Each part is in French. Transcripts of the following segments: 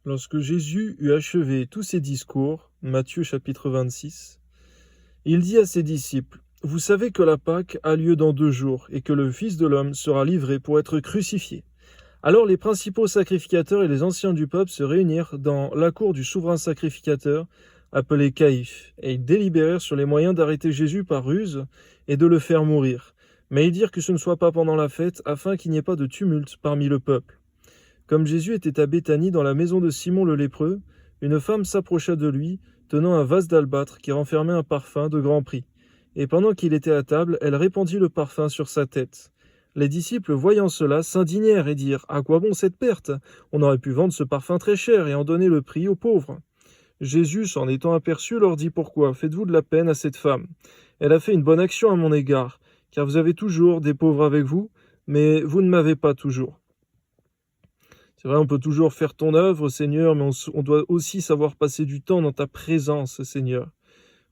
Lorsque Jésus eut achevé tous ses discours, Matthieu chapitre 26, il dit à ses disciples, « Vous savez que la Pâque a lieu dans 2 jours, et que le Fils de l'homme sera livré pour être crucifié. » Alors les principaux sacrificateurs et les anciens du peuple se réunirent dans la cour du souverain sacrificateur, appelé Caïphe, et ils délibérèrent sur les moyens d'arrêter Jésus par ruse et de le faire mourir. Mais ils dirent que ce ne soit pas pendant la fête, afin qu'il n'y ait pas de tumulte parmi le peuple. Comme Jésus était à Béthanie dans la maison de Simon le lépreux, une femme s'approcha de lui, tenant un vase d'albâtre qui renfermait un parfum de grand prix. Et pendant qu'il était à table, elle répandit le parfum sur sa tête. Les disciples, voyant cela, s'indignèrent et dirent « À quoi bon cette perte? On aurait pu vendre ce parfum très cher et en donner le prix aux pauvres. » Jésus, s'en étant aperçu, leur dit « Pourquoi faites-vous de la peine à cette femme? Elle a fait une bonne action à mon égard, car vous avez toujours des pauvres avec vous, mais vous ne m'avez pas toujours. » C'est vrai, on peut toujours faire ton œuvre, Seigneur, mais on doit aussi savoir passer du temps dans ta présence, Seigneur.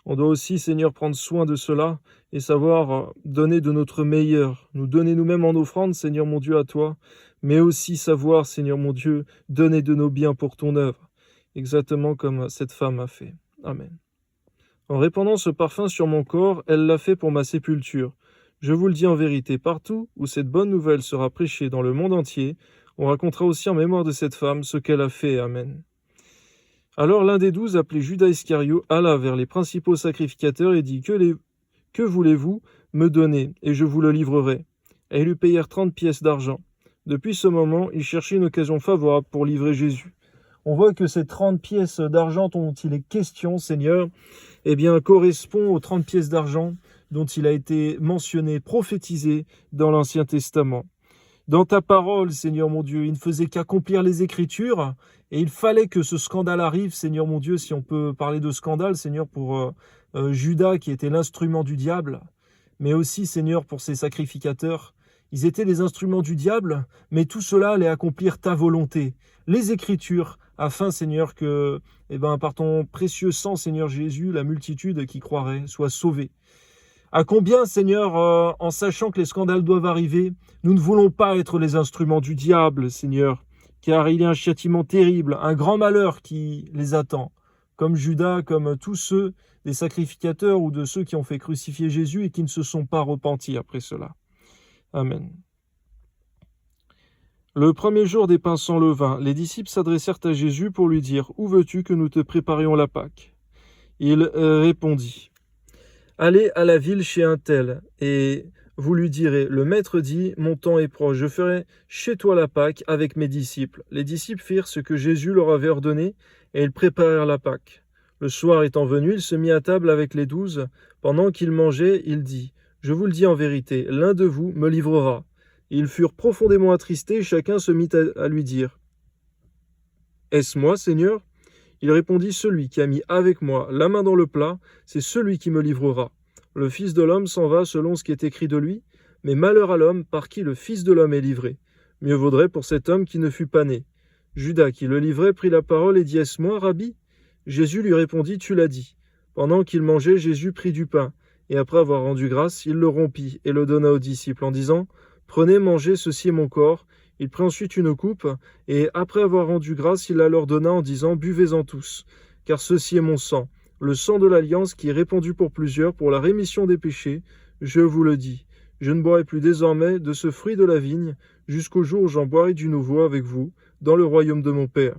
On doit aussi, Seigneur, prendre soin de cela et savoir donner de notre meilleur, nous donner nous-mêmes en offrande, Seigneur mon Dieu, à toi, mais aussi savoir, Seigneur mon Dieu, donner de nos biens pour ton œuvre, exactement comme cette femme a fait. Amen. En répandant ce parfum sur mon corps, elle l'a fait pour ma sépulture. Je vous le dis en vérité, partout où cette bonne nouvelle sera prêchée dans le monde entier, on racontera aussi en mémoire de cette femme ce qu'elle a fait. Amen. Alors l'un des 12, appelé Judas Iscario, alla vers les principaux sacrificateurs et dit « Que voulez-vous me donner, et je vous le livrerai ?» Et ils lui payèrent 30 pièces d'argent. Depuis ce moment, il cherchait une occasion favorable pour livrer Jésus. On voit que ces 30 pièces d'argent dont il est question, Seigneur, correspond aux 30 pièces d'argent dont il a été mentionné, prophétisé dans l'Ancien Testament. Dans ta parole, Seigneur mon Dieu, il ne faisait qu'accomplir les Écritures, et il fallait que ce scandale arrive, Seigneur mon Dieu, si on peut parler de scandale, Seigneur, pour Judas qui était l'instrument du diable, mais aussi, Seigneur, pour ses sacrificateurs. Ils étaient les instruments du diable, mais tout cela allait accomplir ta volonté, les Écritures, afin, Seigneur, que, par ton précieux sang, Seigneur Jésus, la multitude qui croirait soit sauvée. À combien, Seigneur, en sachant que les scandales doivent arriver, nous ne voulons pas être les instruments du diable, Seigneur, car il y a un châtiment terrible, un grand malheur qui les attend, comme Judas, comme tous ceux des sacrificateurs ou de ceux qui ont fait crucifier Jésus et qui ne se sont pas repentis après cela. Amen. Le premier jour des pains sans levain, les disciples s'adressèrent à Jésus pour lui dire « Où veux-tu que nous te préparions la Pâque ?» Il répondit « Allez à la ville chez un tel, et vous lui direz, le maître dit, mon temps est proche, je ferai chez toi la Pâque avec mes disciples. » Les disciples firent ce que Jésus leur avait ordonné, et ils préparèrent la Pâque. Le soir étant venu, il se mit à table avec les 12. Pendant qu'il mangeait, il dit, « Je vous le dis en vérité, l'un de vous me livrera. » Ils furent profondément attristés, et chacun se mit à lui dire, « Est-ce moi, Seigneur ?» Il répondit, « Celui qui a mis avec moi la main dans le plat, c'est celui qui me livrera. Le Fils de l'homme s'en va selon ce qui est écrit de lui, mais malheur à l'homme par qui le Fils de l'homme est livré. Mieux vaudrait pour cet homme qui ne fût pas né. » Judas, qui le livrait, prit la parole et dit, « Est-ce moi, Rabbi ?» Jésus lui répondit, « Tu l'as dit. » Pendant qu'il mangeait, Jésus prit du pain, et après avoir rendu grâce, il le rompit et le donna aux disciples en disant, « Prenez, mangez, ceci est mon corps. » Il prit ensuite une coupe, et après avoir rendu grâce, il la leur donna en disant, « Buvez-en tous, car ceci est mon sang, le sang de l'alliance qui est répandu pour plusieurs pour la rémission des péchés. Je vous le dis, je ne boirai plus désormais de ce fruit de la vigne, jusqu'au jour où j'en boirai du nouveau avec vous, dans le royaume de mon Père. »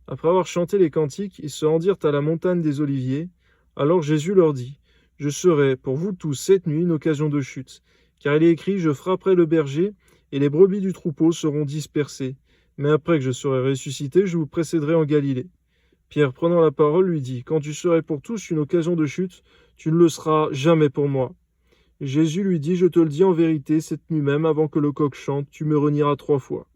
Après avoir chanté les cantiques, ils se rendirent à la montagne des Oliviers. Alors Jésus leur dit, « Je serai pour vous tous cette nuit une occasion de chute, car il est écrit, je frapperai le berger, et les brebis du troupeau seront dispersées. Mais après que je serai ressuscité, je vous précéderai en Galilée. » Pierre, prenant la parole, lui dit, « Quand tu serais pour tous une occasion de chute, tu ne le seras jamais pour moi. » Jésus lui dit, « Je te le dis en vérité, cette nuit même, avant que le coq chante, tu me renieras 3 fois. »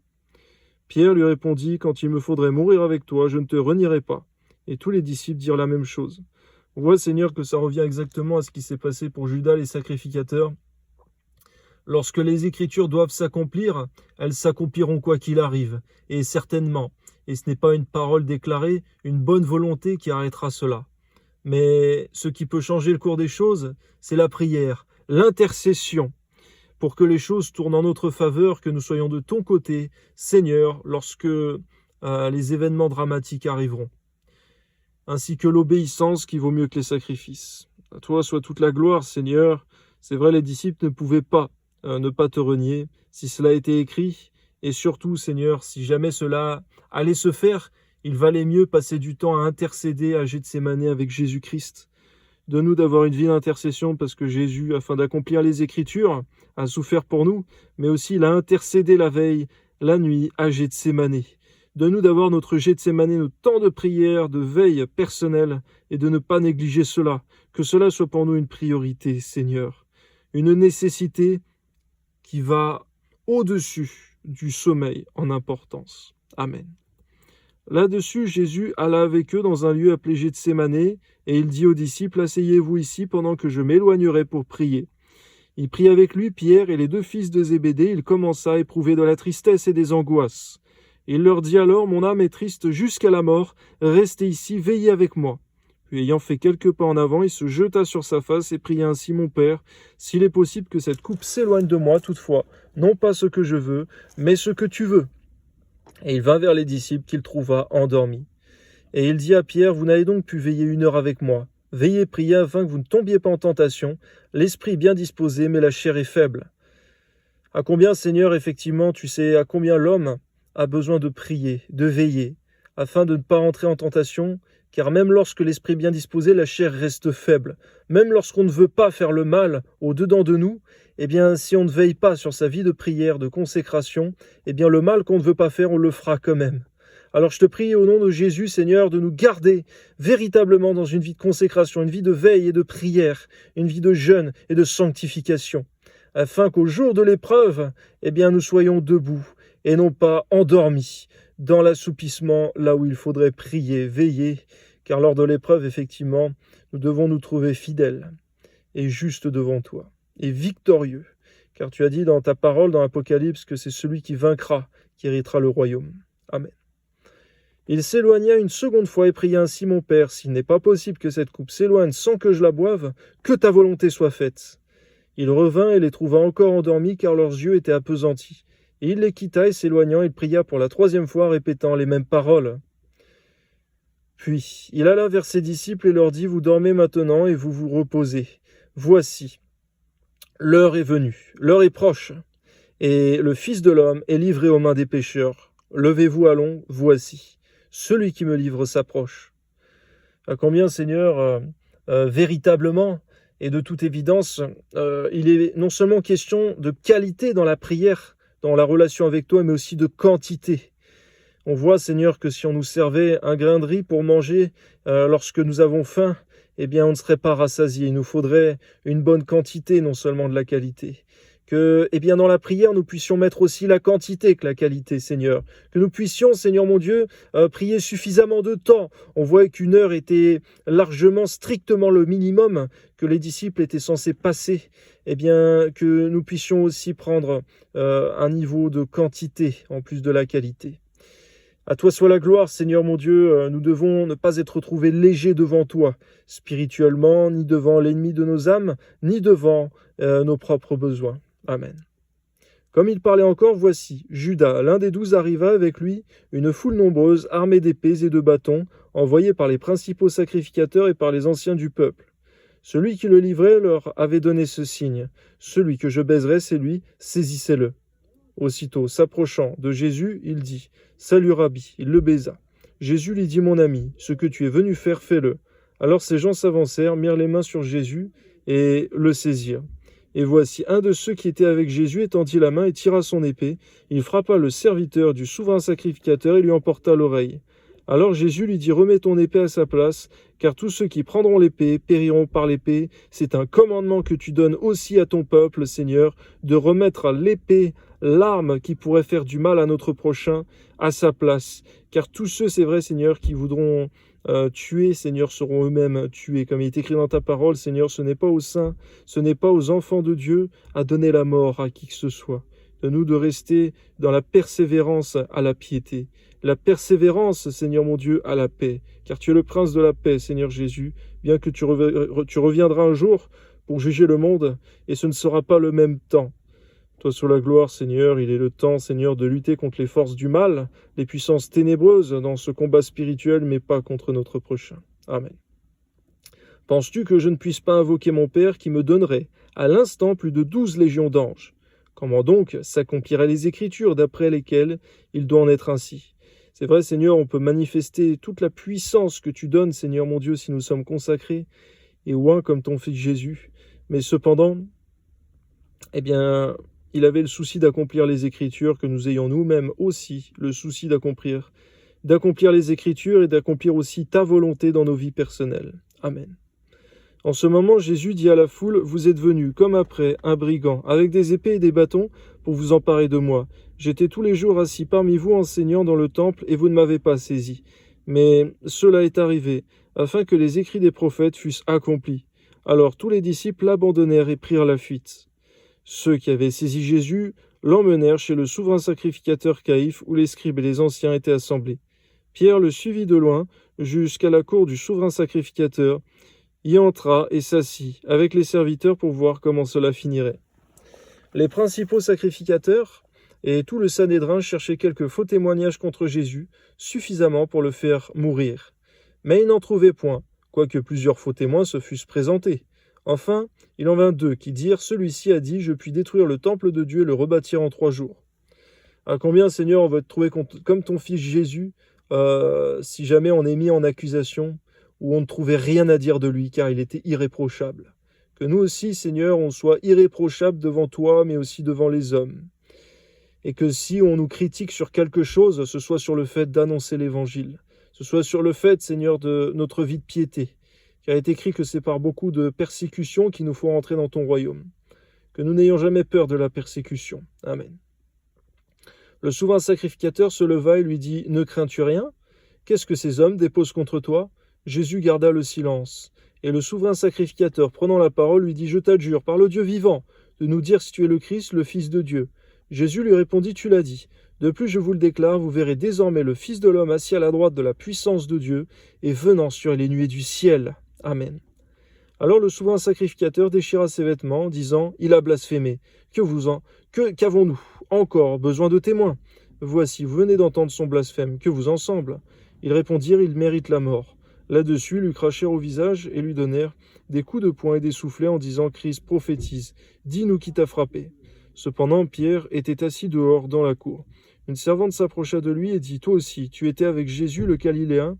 Pierre lui répondit, « Quand il me faudrait mourir avec toi, je ne te renierai pas. » Et tous les disciples dirent la même chose. On voit, Seigneur, que ça revient exactement à ce qui s'est passé pour Judas, les sacrificateurs. Lorsque les Écritures doivent s'accomplir, elles s'accompliront quoi qu'il arrive, et certainement. Et ce n'est pas une parole déclarée, une bonne volonté qui arrêtera cela. Mais ce qui peut changer le cours des choses, c'est la prière, l'intercession, pour que les choses tournent en notre faveur, que nous soyons de ton côté, Seigneur, lorsque les événements dramatiques arriveront, ainsi que l'obéissance qui vaut mieux que les sacrifices. À toi soit toute la gloire, Seigneur. C'est vrai, les disciples ne pouvaient pas ne pas te renier, si cela était écrit, et surtout, Seigneur, si jamais cela allait se faire, il valait mieux passer du temps à intercéder à Gethsémane avec Jésus-Christ. Donne-nous d'avoir une vie d'intercession parce que Jésus, afin d'accomplir les Écritures, a souffert pour nous, mais aussi il a intercédé la veille, la nuit, à Gethsémane. Donne-nous d'avoir notre Gethsémane, notre temps de prière, de veille personnelle, et de ne pas négliger cela. Que cela soit pour nous une priorité, Seigneur. Une nécessité qui va au-dessus du sommeil en importance. Amen. Là-dessus, Jésus alla avec eux dans un lieu appelé Gethsémane, et il dit aux disciples, « Asseyez-vous ici pendant que je m'éloignerai pour prier. » Il prit avec lui Pierre et les 2 fils de Zébédée. Il commença à éprouver de la tristesse et des angoisses. Il leur dit alors, « Mon âme est triste jusqu'à la mort, restez ici, veillez avec moi. » Puis ayant fait quelques pas en avant, il se jeta sur sa face et pria ainsi, « Mon Père, s'il est possible que cette coupe s'éloigne de moi, toutefois, non pas ce que je veux, mais ce que tu veux. » Et il vint vers les disciples qu'il trouva endormis. Et il dit à Pierre, « Vous n'avez donc pu veiller 1 heure avec moi. Veillez, priez afin que vous ne tombiez pas en tentation. L'esprit est bien disposé, mais la chair est faible. » À combien, Seigneur, effectivement, tu sais à combien l'homme a besoin de prier, de veiller, afin de ne pas rentrer en tentation, car même lorsque l'esprit est bien disposé, la chair reste faible. Même lorsqu'on ne veut pas faire le mal au-dedans de nous, eh bien, si on ne veille pas sur sa vie de prière, de consécration, eh bien, le mal qu'on ne veut pas faire, on le fera quand même. Alors je te prie au nom de Jésus, Seigneur, de nous garder véritablement dans une vie de consécration, une vie de veille et de prière, une vie de jeûne et de sanctification, afin qu'au jour de l'épreuve, eh bien, nous soyons debout et non pas endormis dans l'assoupissement, là où il faudrait prier, veiller, car lors de l'épreuve, effectivement, nous devons nous trouver fidèles et justes devant toi, et victorieux, car tu as dit dans ta parole, dans l'Apocalypse, que c'est celui qui vaincra, qui héritera le royaume. Amen. Il s'éloigna une seconde fois et pria ainsi, « Mon Père, s'il n'est pas possible que cette coupe s'éloigne sans que je la boive, que ta volonté soit faite. » Il revint et les trouva encore endormis, car leurs yeux étaient appesantis. Et il les quitta et s'éloignant, il pria pour la 3e fois, répétant les mêmes paroles. Puis il alla vers ses disciples et leur dit, « Vous dormez maintenant et vous vous reposez. Voici, l'heure est venue, l'heure est proche, et le Fils de l'homme est livré aux mains des pécheurs. Levez-vous, allons, voici, celui qui me livre s'approche. » À combien, Seigneur, véritablement et de toute évidence, il est non seulement question de qualité dans la prière, dans la relation avec toi, mais aussi de quantité. On voit, Seigneur, que si on nous servait un grain de riz pour manger lorsque nous avons faim, eh bien, on ne serait pas rassasié. Il nous faudrait une bonne quantité, non seulement de la qualité. Que, eh bien, dans la prière, nous puissions mettre aussi la quantité que la qualité, Seigneur. Que nous puissions, Seigneur mon Dieu, prier suffisamment de temps. On voit qu'1 heure était largement, strictement le minimum que les disciples étaient censés passer. Eh bien, que nous puissions aussi prendre un niveau de quantité en plus de la qualité. À toi soit la gloire, Seigneur mon Dieu, nous devons ne pas être trouvés légers devant toi, spirituellement, ni devant l'ennemi de nos âmes, ni devant nos propres besoins. Amen. Comme il parlait encore, voici, Judas, l'un des 12, arriva avec lui, une foule nombreuse, armée d'épées et de bâtons, envoyée par les principaux sacrificateurs et par les anciens du peuple. Celui qui le livrait leur avait donné ce signe, « Celui que je baiserai, c'est lui, saisissez-le. » Aussitôt, s'approchant de Jésus, il dit, « Salut Rabbi », il le baisa. Jésus lui dit, « Mon ami, ce que tu es venu faire, fais-le. » Alors ces gens s'avancèrent, mirent les mains sur Jésus et le saisirent. Et voici, un de ceux qui étaient avec Jésus étendit la main et tira son épée. Il frappa le serviteur du souverain sacrificateur et lui emporta l'oreille. Alors Jésus lui dit, « Remets ton épée à sa place, car tous ceux qui prendront l'épée périront par l'épée. C'est un commandement que tu donnes aussi à ton peuple, Seigneur, de remettre à l'épée l'arme qui pourrait faire du mal à notre prochain à sa place. Car tous ceux, c'est vrai, Seigneur, qui voudront tuer, Seigneur, seront eux-mêmes tués. Comme il est écrit dans ta parole, Seigneur, ce n'est pas aux saints, ce n'est pas aux enfants de Dieu à donner la mort à qui que ce soit. Donne-nous de rester dans la persévérance à la piété. La persévérance, Seigneur mon Dieu, à la paix. Car tu es le prince de la paix, Seigneur Jésus, bien que tu reviendras un jour pour juger le monde, et ce ne sera pas le même temps. Toi soit la gloire, Seigneur, il est le temps, Seigneur, de lutter contre les forces du mal, les puissances ténébreuses dans ce combat spirituel, mais pas contre notre prochain. Amen. Penses-tu que je ne puisse pas invoquer mon Père qui me donnerait, à l'instant, plus de 12 légions d'anges? Comment donc s'accompliraient les Écritures d'après lesquelles il doit en être ainsi? C'est vrai, Seigneur, on peut manifester toute la puissance que tu donnes, Seigneur mon Dieu, si nous sommes consacrés et oints comme ton Fils Jésus. Mais cependant, il avait le souci d'accomplir les Écritures, que nous ayons nous-mêmes aussi le souci d'accomplir les Écritures et d'accomplir aussi ta volonté dans nos vies personnelles. Amen. En ce moment, Jésus dit à la foule, « Vous êtes venus, comme après, un brigand, avec des épées et des bâtons, pour vous emparer de moi. J'étais tous les jours assis parmi vous enseignant dans le temple, et vous ne m'avez pas saisi. Mais cela est arrivé, afin que les écrits des prophètes fussent accomplis. Alors tous les disciples l'abandonnèrent et prirent la fuite. Ceux qui avaient saisi Jésus l'emmenèrent chez le souverain sacrificateur Caïphe, où les scribes et les anciens étaient assemblés. Pierre le suivit de loin, jusqu'à la cour du souverain sacrificateur, y entra et s'assit avec les serviteurs pour voir comment cela finirait. Les principaux sacrificateurs et tout le Sanhédrin cherchaient quelques faux témoignages contre Jésus, suffisamment pour le faire mourir. Mais ils n'en trouvaient point, quoique plusieurs faux témoins se fussent présentés. Enfin, il en vint 2 qui dirent « Celui-ci a dit, je puis détruire le temple de Dieu et le rebâtir en 3 jours. » À combien, Seigneur, on veut te trouver comme ton Fils Jésus, si jamais on est mis en accusation, où on ne trouvait rien à dire de lui, car il était irréprochable. Que nous aussi, Seigneur, on soit irréprochables devant toi, mais aussi devant les hommes. Et que si on nous critique sur quelque chose, ce soit sur le fait d'annoncer l'Évangile, ce soit sur le fait, Seigneur, de notre vie de piété, car il est écrit que c'est par beaucoup de persécutions qu'il nous faut entrer dans ton royaume. Que nous n'ayons jamais peur de la persécution. Amen. Le souverain sacrificateur se leva et lui dit « Ne crains-tu rien? Qu'est-ce que ces hommes déposent contre toi ?» Jésus garda le silence, et le souverain sacrificateur, prenant la parole, lui dit « Je t'adjure, par le Dieu vivant, de nous dire si tu es le Christ, le Fils de Dieu. » Jésus lui répondit « Tu l'as dit. De plus, je vous le déclare, vous verrez désormais le Fils de l'homme assis à la droite de la puissance de Dieu, et venant sur les nuées du ciel. Amen. » Alors le souverain sacrificateur déchira ses vêtements, disant « Il a blasphémé. Qu'avons-nous encore besoin de témoins? Voici, vous venez d'entendre son blasphème. Que vous en semble ?» Ils répondirent « Il mérite la mort. » Là-dessus, ils lui crachèrent au visage et lui donnèrent des coups de poing et des soufflets en disant « Christ, prophétise, dis-nous qui t'a frappé. » Cependant, Pierre était assis dehors dans la cour. Une servante s'approcha de lui et dit « Toi aussi, tu étais avec Jésus le Galiléen ?»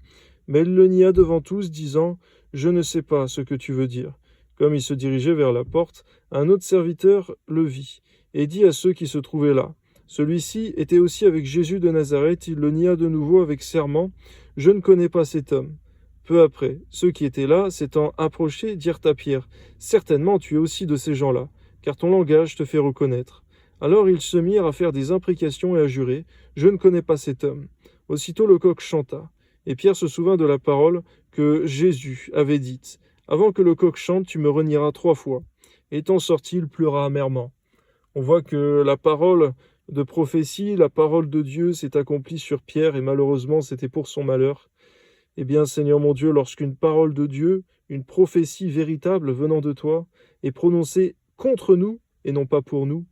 Mais il le nia devant tous, disant « Je ne sais pas ce que tu veux dire. » Comme il se dirigeait vers la porte, un autre serviteur le vit et dit à ceux qui se trouvaient là. Celui-ci était aussi avec Jésus de Nazareth, il le nia de nouveau avec serment « Je ne connais pas cet homme. » Peu après, ceux qui étaient là, s'étant approchés, dirent à Pierre « Certainement tu es aussi de ces gens-là, car ton langage te fait reconnaître. » Alors ils se mirent à faire des imprécations et à jurer « Je ne connais pas cet homme. » Aussitôt le coq chanta, et Pierre se souvint de la parole que Jésus avait dite « Avant que le coq chante, tu me renieras 3 fois. » Étant sorti, il pleura amèrement. On voit que la parole de prophétie, la parole de Dieu s'est accomplie sur Pierre, et malheureusement c'était pour son malheur. Eh bien, Seigneur mon Dieu, lorsqu'une parole de Dieu, une prophétie véritable venant de toi, est prononcée contre nous et non pas pour nous,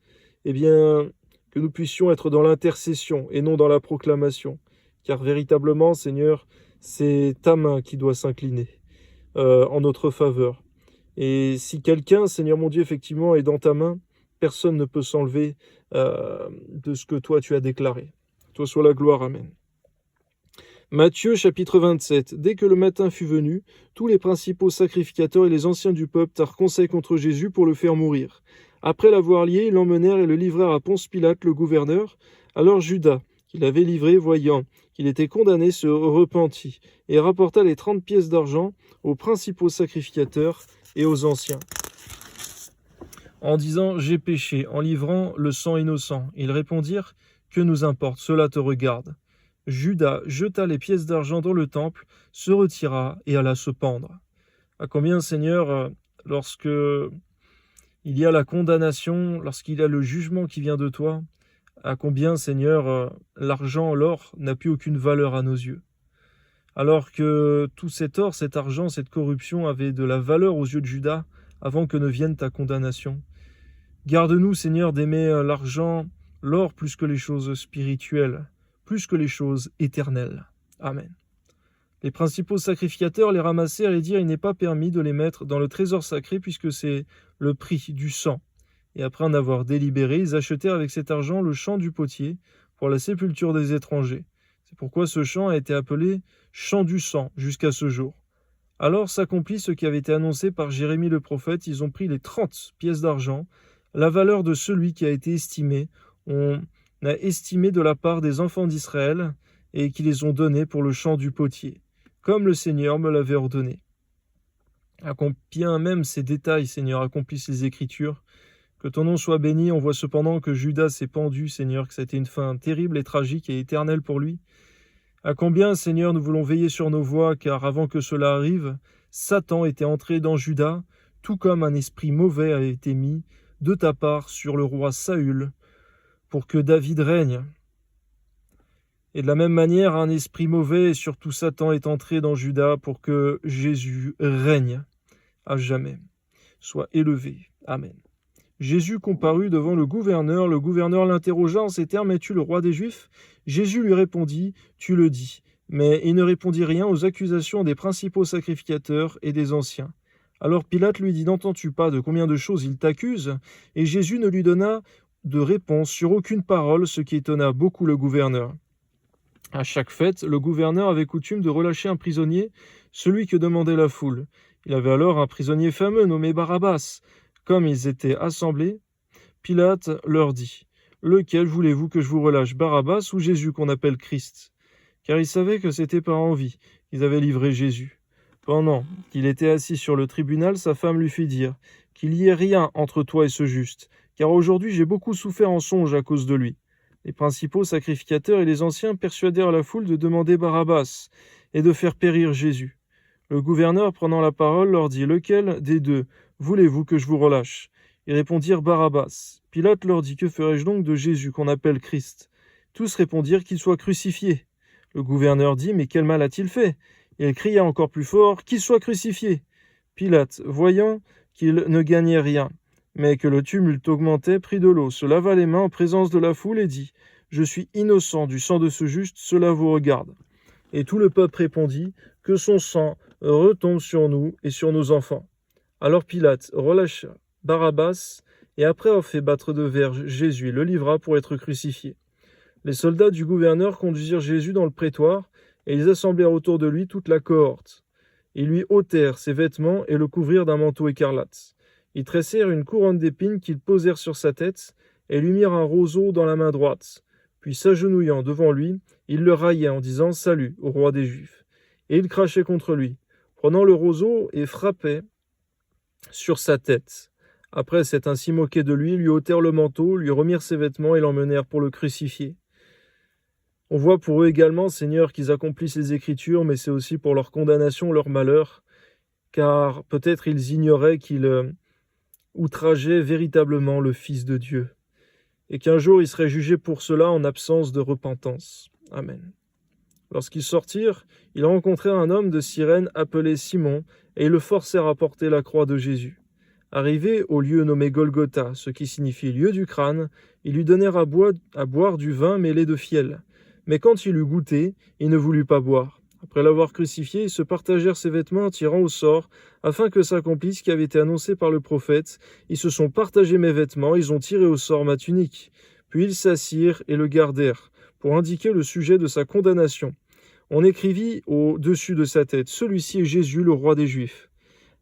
eh bien, que nous puissions être dans l'intercession et non dans la proclamation. Car véritablement, Seigneur, c'est ta main qui doit s'incliner en notre faveur. Et si quelqu'un, Seigneur mon Dieu, effectivement, est dans ta main, personne ne peut s'enlever de ce que toi tu as déclaré. Toi soit la gloire, Amen. Matthieu chapitre 27. Dès que le matin fut venu, tous les principaux sacrificateurs et les anciens du peuple tinrent conseil contre Jésus pour le faire mourir. Après l'avoir lié, ils l'emmenèrent et le livrèrent à Ponce Pilate, le gouverneur. Alors Judas, qui l'avait livré, voyant qu'il était condamné, se repentit et rapporta les 30 pièces d'argent aux principaux sacrificateurs et aux anciens, en disant « J'ai péché », en livrant le sang innocent. Ils répondirent « Que nous importe, cela te regarde. » Judas jeta les pièces d'argent dans le temple, se retira et alla se pendre. À combien, Seigneur, lorsque il y a la condamnation, lorsqu'il y a le jugement qui vient de toi, à combien, Seigneur, l'argent, l'or, n'a plus aucune valeur à nos yeux. Alors que tout cet or, cet argent, cette corruption avait de la valeur aux yeux de Judas avant que ne vienne ta condamnation. Garde-nous, Seigneur, d'aimer l'argent, l'or plus que les choses spirituelles, plus que les choses éternelles. Amen. Les principaux sacrificateurs les ramassèrent et dirent « Il n'est pas permis de les mettre dans le trésor sacré puisque c'est le prix du sang. » Et après en avoir délibéré, ils achetèrent avec cet argent le champ du potier pour la sépulture des étrangers. C'est pourquoi ce champ a été appelé « champ du sang » jusqu'à ce jour. Alors s'accomplit ce qui avait été annoncé par Jérémie le prophète. Ils ont pris les 30 pièces d'argent, la valeur de celui qui a été estimé. On a estimé de la part des enfants d'Israël et qui les ont donnés pour le champ du potier, comme le Seigneur me l'avait ordonné. À combien même ces détails, Seigneur, accomplissent les Écritures. Que ton nom soit béni. On voit cependant que Judas s'est pendu, Seigneur, que ça a été une fin terrible et tragique et éternelle pour lui. À combien, Seigneur, nous voulons veiller sur nos voies, car avant que cela arrive, Satan était entré dans Juda, tout comme un esprit mauvais a été mis de ta part sur le roi Saül, pour que David règne. Et de la même manière, un esprit mauvais, et surtout Satan, est entré dans Juda pour que Jésus règne à jamais. Sois élevé. Amen. Jésus comparut devant le gouverneur. Le gouverneur l'interrogea en ces termes « Es-tu le roi des Juifs ?» Jésus lui répondit « Tu le dis ». Mais il ne répondit rien aux accusations des principaux sacrificateurs et des anciens. Alors Pilate lui dit « N'entends-tu pas de combien de choses il t'accuse ?» Et Jésus ne lui donna de réponse sur aucune parole, ce qui étonna beaucoup le gouverneur. À chaque fête, le gouverneur avait coutume de relâcher un prisonnier, celui que demandait la foule. Il avait alors un prisonnier fameux nommé Barabbas. Comme ils étaient assemblés, Pilate leur dit « Lequel voulez-vous que je vous relâche, Barabbas ou Jésus qu'on appelle Christ ?» Car ils savaient que c'était par envie qu'ils avaient livré Jésus. Pendant qu'il était assis sur le tribunal, sa femme lui fit dire « Qu'il n'y ait rien entre toi et ce juste, car aujourd'hui j'ai beaucoup souffert en songe à cause de lui. » Les principaux sacrificateurs et les anciens persuadèrent la foule de demander Barabbas et de faire périr Jésus. Le gouverneur, prenant la parole, leur dit « Lequel des deux voulez-vous que je vous relâche ?» Ils répondirent Barabbas. Pilate leur dit « Que ferai-je donc de Jésus qu'on appelle Christ ?» Tous répondirent qu'il soit crucifié. Le gouverneur dit « Mais quel mal a-t-il fait ?» Il cria encore plus fort « Qu'il soit crucifié !» Pilate, voyant qu'il ne gagnait rien, mais que le tumulte augmentait, prit de l'eau, se lava les mains en présence de la foule et dit « Je suis innocent du sang de ce juste, cela vous regarde. » Et tout le peuple répondit « Que son sang retombe sur nous et sur nos enfants. » Alors Pilate relâcha Barabbas, et après avoir fait battre de verge Jésus, le livra pour être crucifié. Les soldats du gouverneur conduisirent Jésus dans le prétoire, et ils assemblèrent autour de lui toute la cohorte. Ils lui ôtèrent ses vêtements et le couvrirent d'un manteau écarlate. Ils tressèrent une couronne d'épines qu'ils posèrent sur sa tête, et lui mirent un roseau dans la main droite. Puis s'agenouillant devant lui, ils le raillaient en disant « Salut au roi des Juifs !» Et ils crachaient contre lui, prenant le roseau et frappaient sur sa tête. Après s'être ainsi moqués de lui, ils lui ôtèrent le manteau, lui remirent ses vêtements et l'emmenèrent pour le crucifier. On voit pour eux également, Seigneur, qu'ils accomplissent les Écritures, mais c'est aussi pour leur condamnation, leur malheur, car peut-être ils ignoraient qu'ils outrageaient véritablement le Fils de Dieu, et qu'un jour ils seraient jugés pour cela en absence de repentance. Amen. Lorsqu'ils sortirent, ils rencontrèrent un homme de Cyrène appelé Simon, et ils le forcèrent à porter la croix de Jésus. Arrivés au lieu nommé Golgotha, ce qui signifie lieu du crâne, ils lui donnèrent à boire du vin mêlé de fiel. Mais quand il eut goûté, il ne voulut pas boire. Après l'avoir crucifié, ils se partagèrent ses vêtements en tirant au sort, afin que s'accomplisse ce qui avait été annoncé par le prophète. Ils se sont partagés mes vêtements, ils ont tiré au sort ma tunique. Puis ils s'assirent et le gardèrent, pour indiquer le sujet de sa condamnation. On écrivit au-dessus de sa tête « Celui-ci est Jésus, le roi des Juifs ».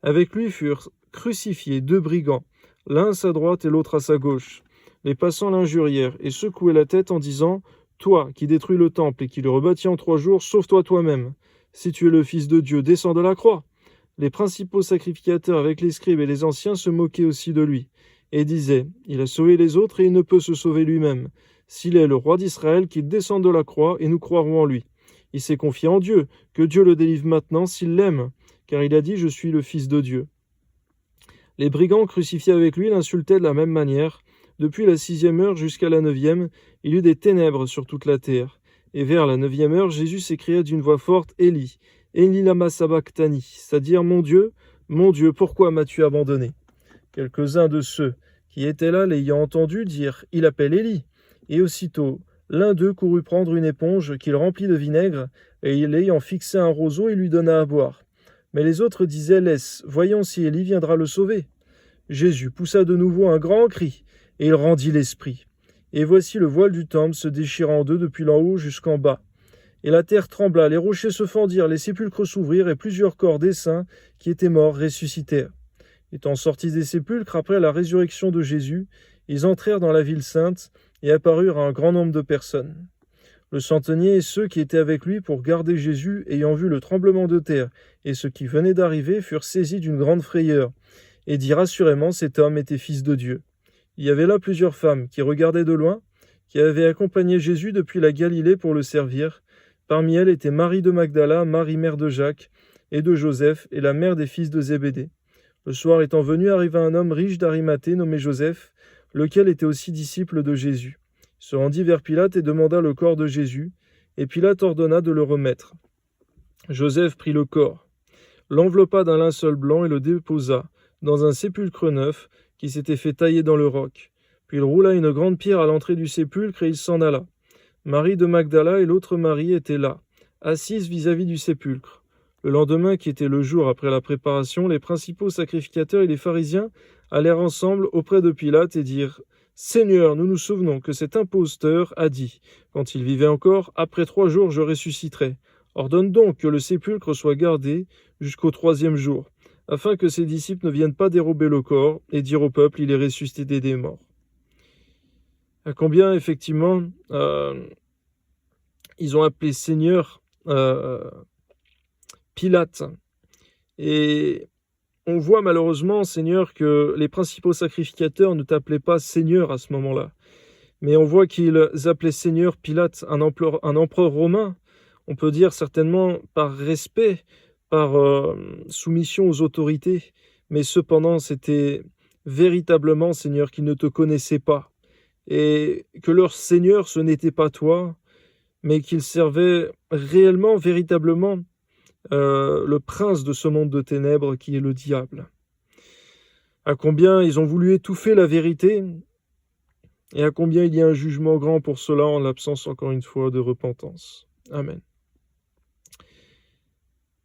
Avec lui furent crucifiés 2 brigands, l'un à sa droite et l'autre à sa gauche. Les passants l'injurièrent et secouaient la tête en disant « Toi qui détruis le temple et qui le rebâtis en 3 jours, sauve-toi toi-même. Si tu es le Fils de Dieu, descends de la croix. » Les principaux sacrificateurs avec les scribes et les anciens se moquaient aussi de lui et disaient « Il a sauvé les autres et il ne peut se sauver lui-même. S'il est le roi d'Israël, qu'il descende de la croix et nous croirons en lui. Il s'est confié en Dieu, que Dieu le délivre maintenant s'il l'aime, car il a dit « Je suis le Fils de Dieu ». Les brigands crucifiés avec lui l'insultaient de la même manière. Depuis la 6e heure jusqu'à la 9e, il y eut des ténèbres sur toute la terre. Et vers la 9e heure, Jésus s'écria d'une voix forte « Élie, Élie lama sabachthani », c'est-à-dire « Mon Dieu, pourquoi m'as-tu abandonné ?» Quelques-uns de ceux qui étaient là l'ayant entendu, dirent « Il appelle Élie ». Et aussitôt, l'un d'eux courut prendre une éponge qu'il remplit de vinaigre, et l'ayant fixé un roseau, il lui donna à boire. Mais les autres disaient « Laisse, voyons si Élie viendra le sauver ». Jésus poussa de nouveau un grand cri, et il rendit l'esprit. Et voici le voile du temple se déchira en deux depuis l'en haut jusqu'en bas. Et la terre trembla, les rochers se fendirent, les sépulcres s'ouvrirent, et plusieurs corps des saints qui étaient morts ressuscitèrent. Étant sortis des sépulcres après la résurrection de Jésus, ils entrèrent dans la ville sainte et apparurent à un grand nombre de personnes. Le centenier et ceux qui étaient avec lui pour garder Jésus, ayant vu le tremblement de terre et ce qui venait d'arriver, furent saisis d'une grande frayeur, et dirent assurément cet homme était fils de Dieu. Il y avait là plusieurs femmes qui regardaient de loin, qui avaient accompagné Jésus depuis la Galilée pour le servir. Parmi elles étaient Marie de Magdala, Marie mère de Jacques et de Joseph, et la mère des fils de Zébédée. Le soir étant venu, arriva un homme riche d'Arimathée nommé Joseph, lequel était aussi disciple de Jésus. Il se rendit vers Pilate et demanda le corps de Jésus, et Pilate ordonna de le remettre. Joseph prit le corps, l'enveloppa d'un linceul blanc et le déposa dans un sépulcre neuf qui s'était fait tailler dans le roc. Puis il roula une grande pierre à l'entrée du sépulcre et il s'en alla. Marie de Magdala et l'autre Marie étaient là, assises vis-à-vis du sépulcre. Le lendemain, qui était le jour après la préparation, les principaux sacrificateurs et les pharisiens allèrent ensemble auprès de Pilate et dirent « Seigneur, nous nous souvenons que cet imposteur a dit, quand il vivait encore, « Après 3 jours je ressusciterai ». Ordonne donc que le sépulcre soit gardé jusqu'au 3e jour, afin que ses disciples ne viennent pas dérober le corps et dire au peuple « Il est ressuscité des morts ». À combien, effectivement, ils ont appelé Seigneur Pilate. Et on voit malheureusement, Seigneur, que les principaux sacrificateurs ne t'appelaient pas Seigneur à ce moment-là. Mais on voit qu'ils appelaient Seigneur Pilate, un empereur romain. On peut dire certainement par respect, par soumission aux autorités. Mais cependant, c'était véritablement, Seigneur, qu'ils ne te connaissaient pas. Et que leur Seigneur, ce n'était pas toi, mais qu'ils servaient réellement, véritablement, le prince de ce monde de ténèbres qui est le diable. À combien ils ont voulu étouffer la vérité, et à combien il y a un jugement grand pour cela en l'absence, encore une fois, de repentance. Amen.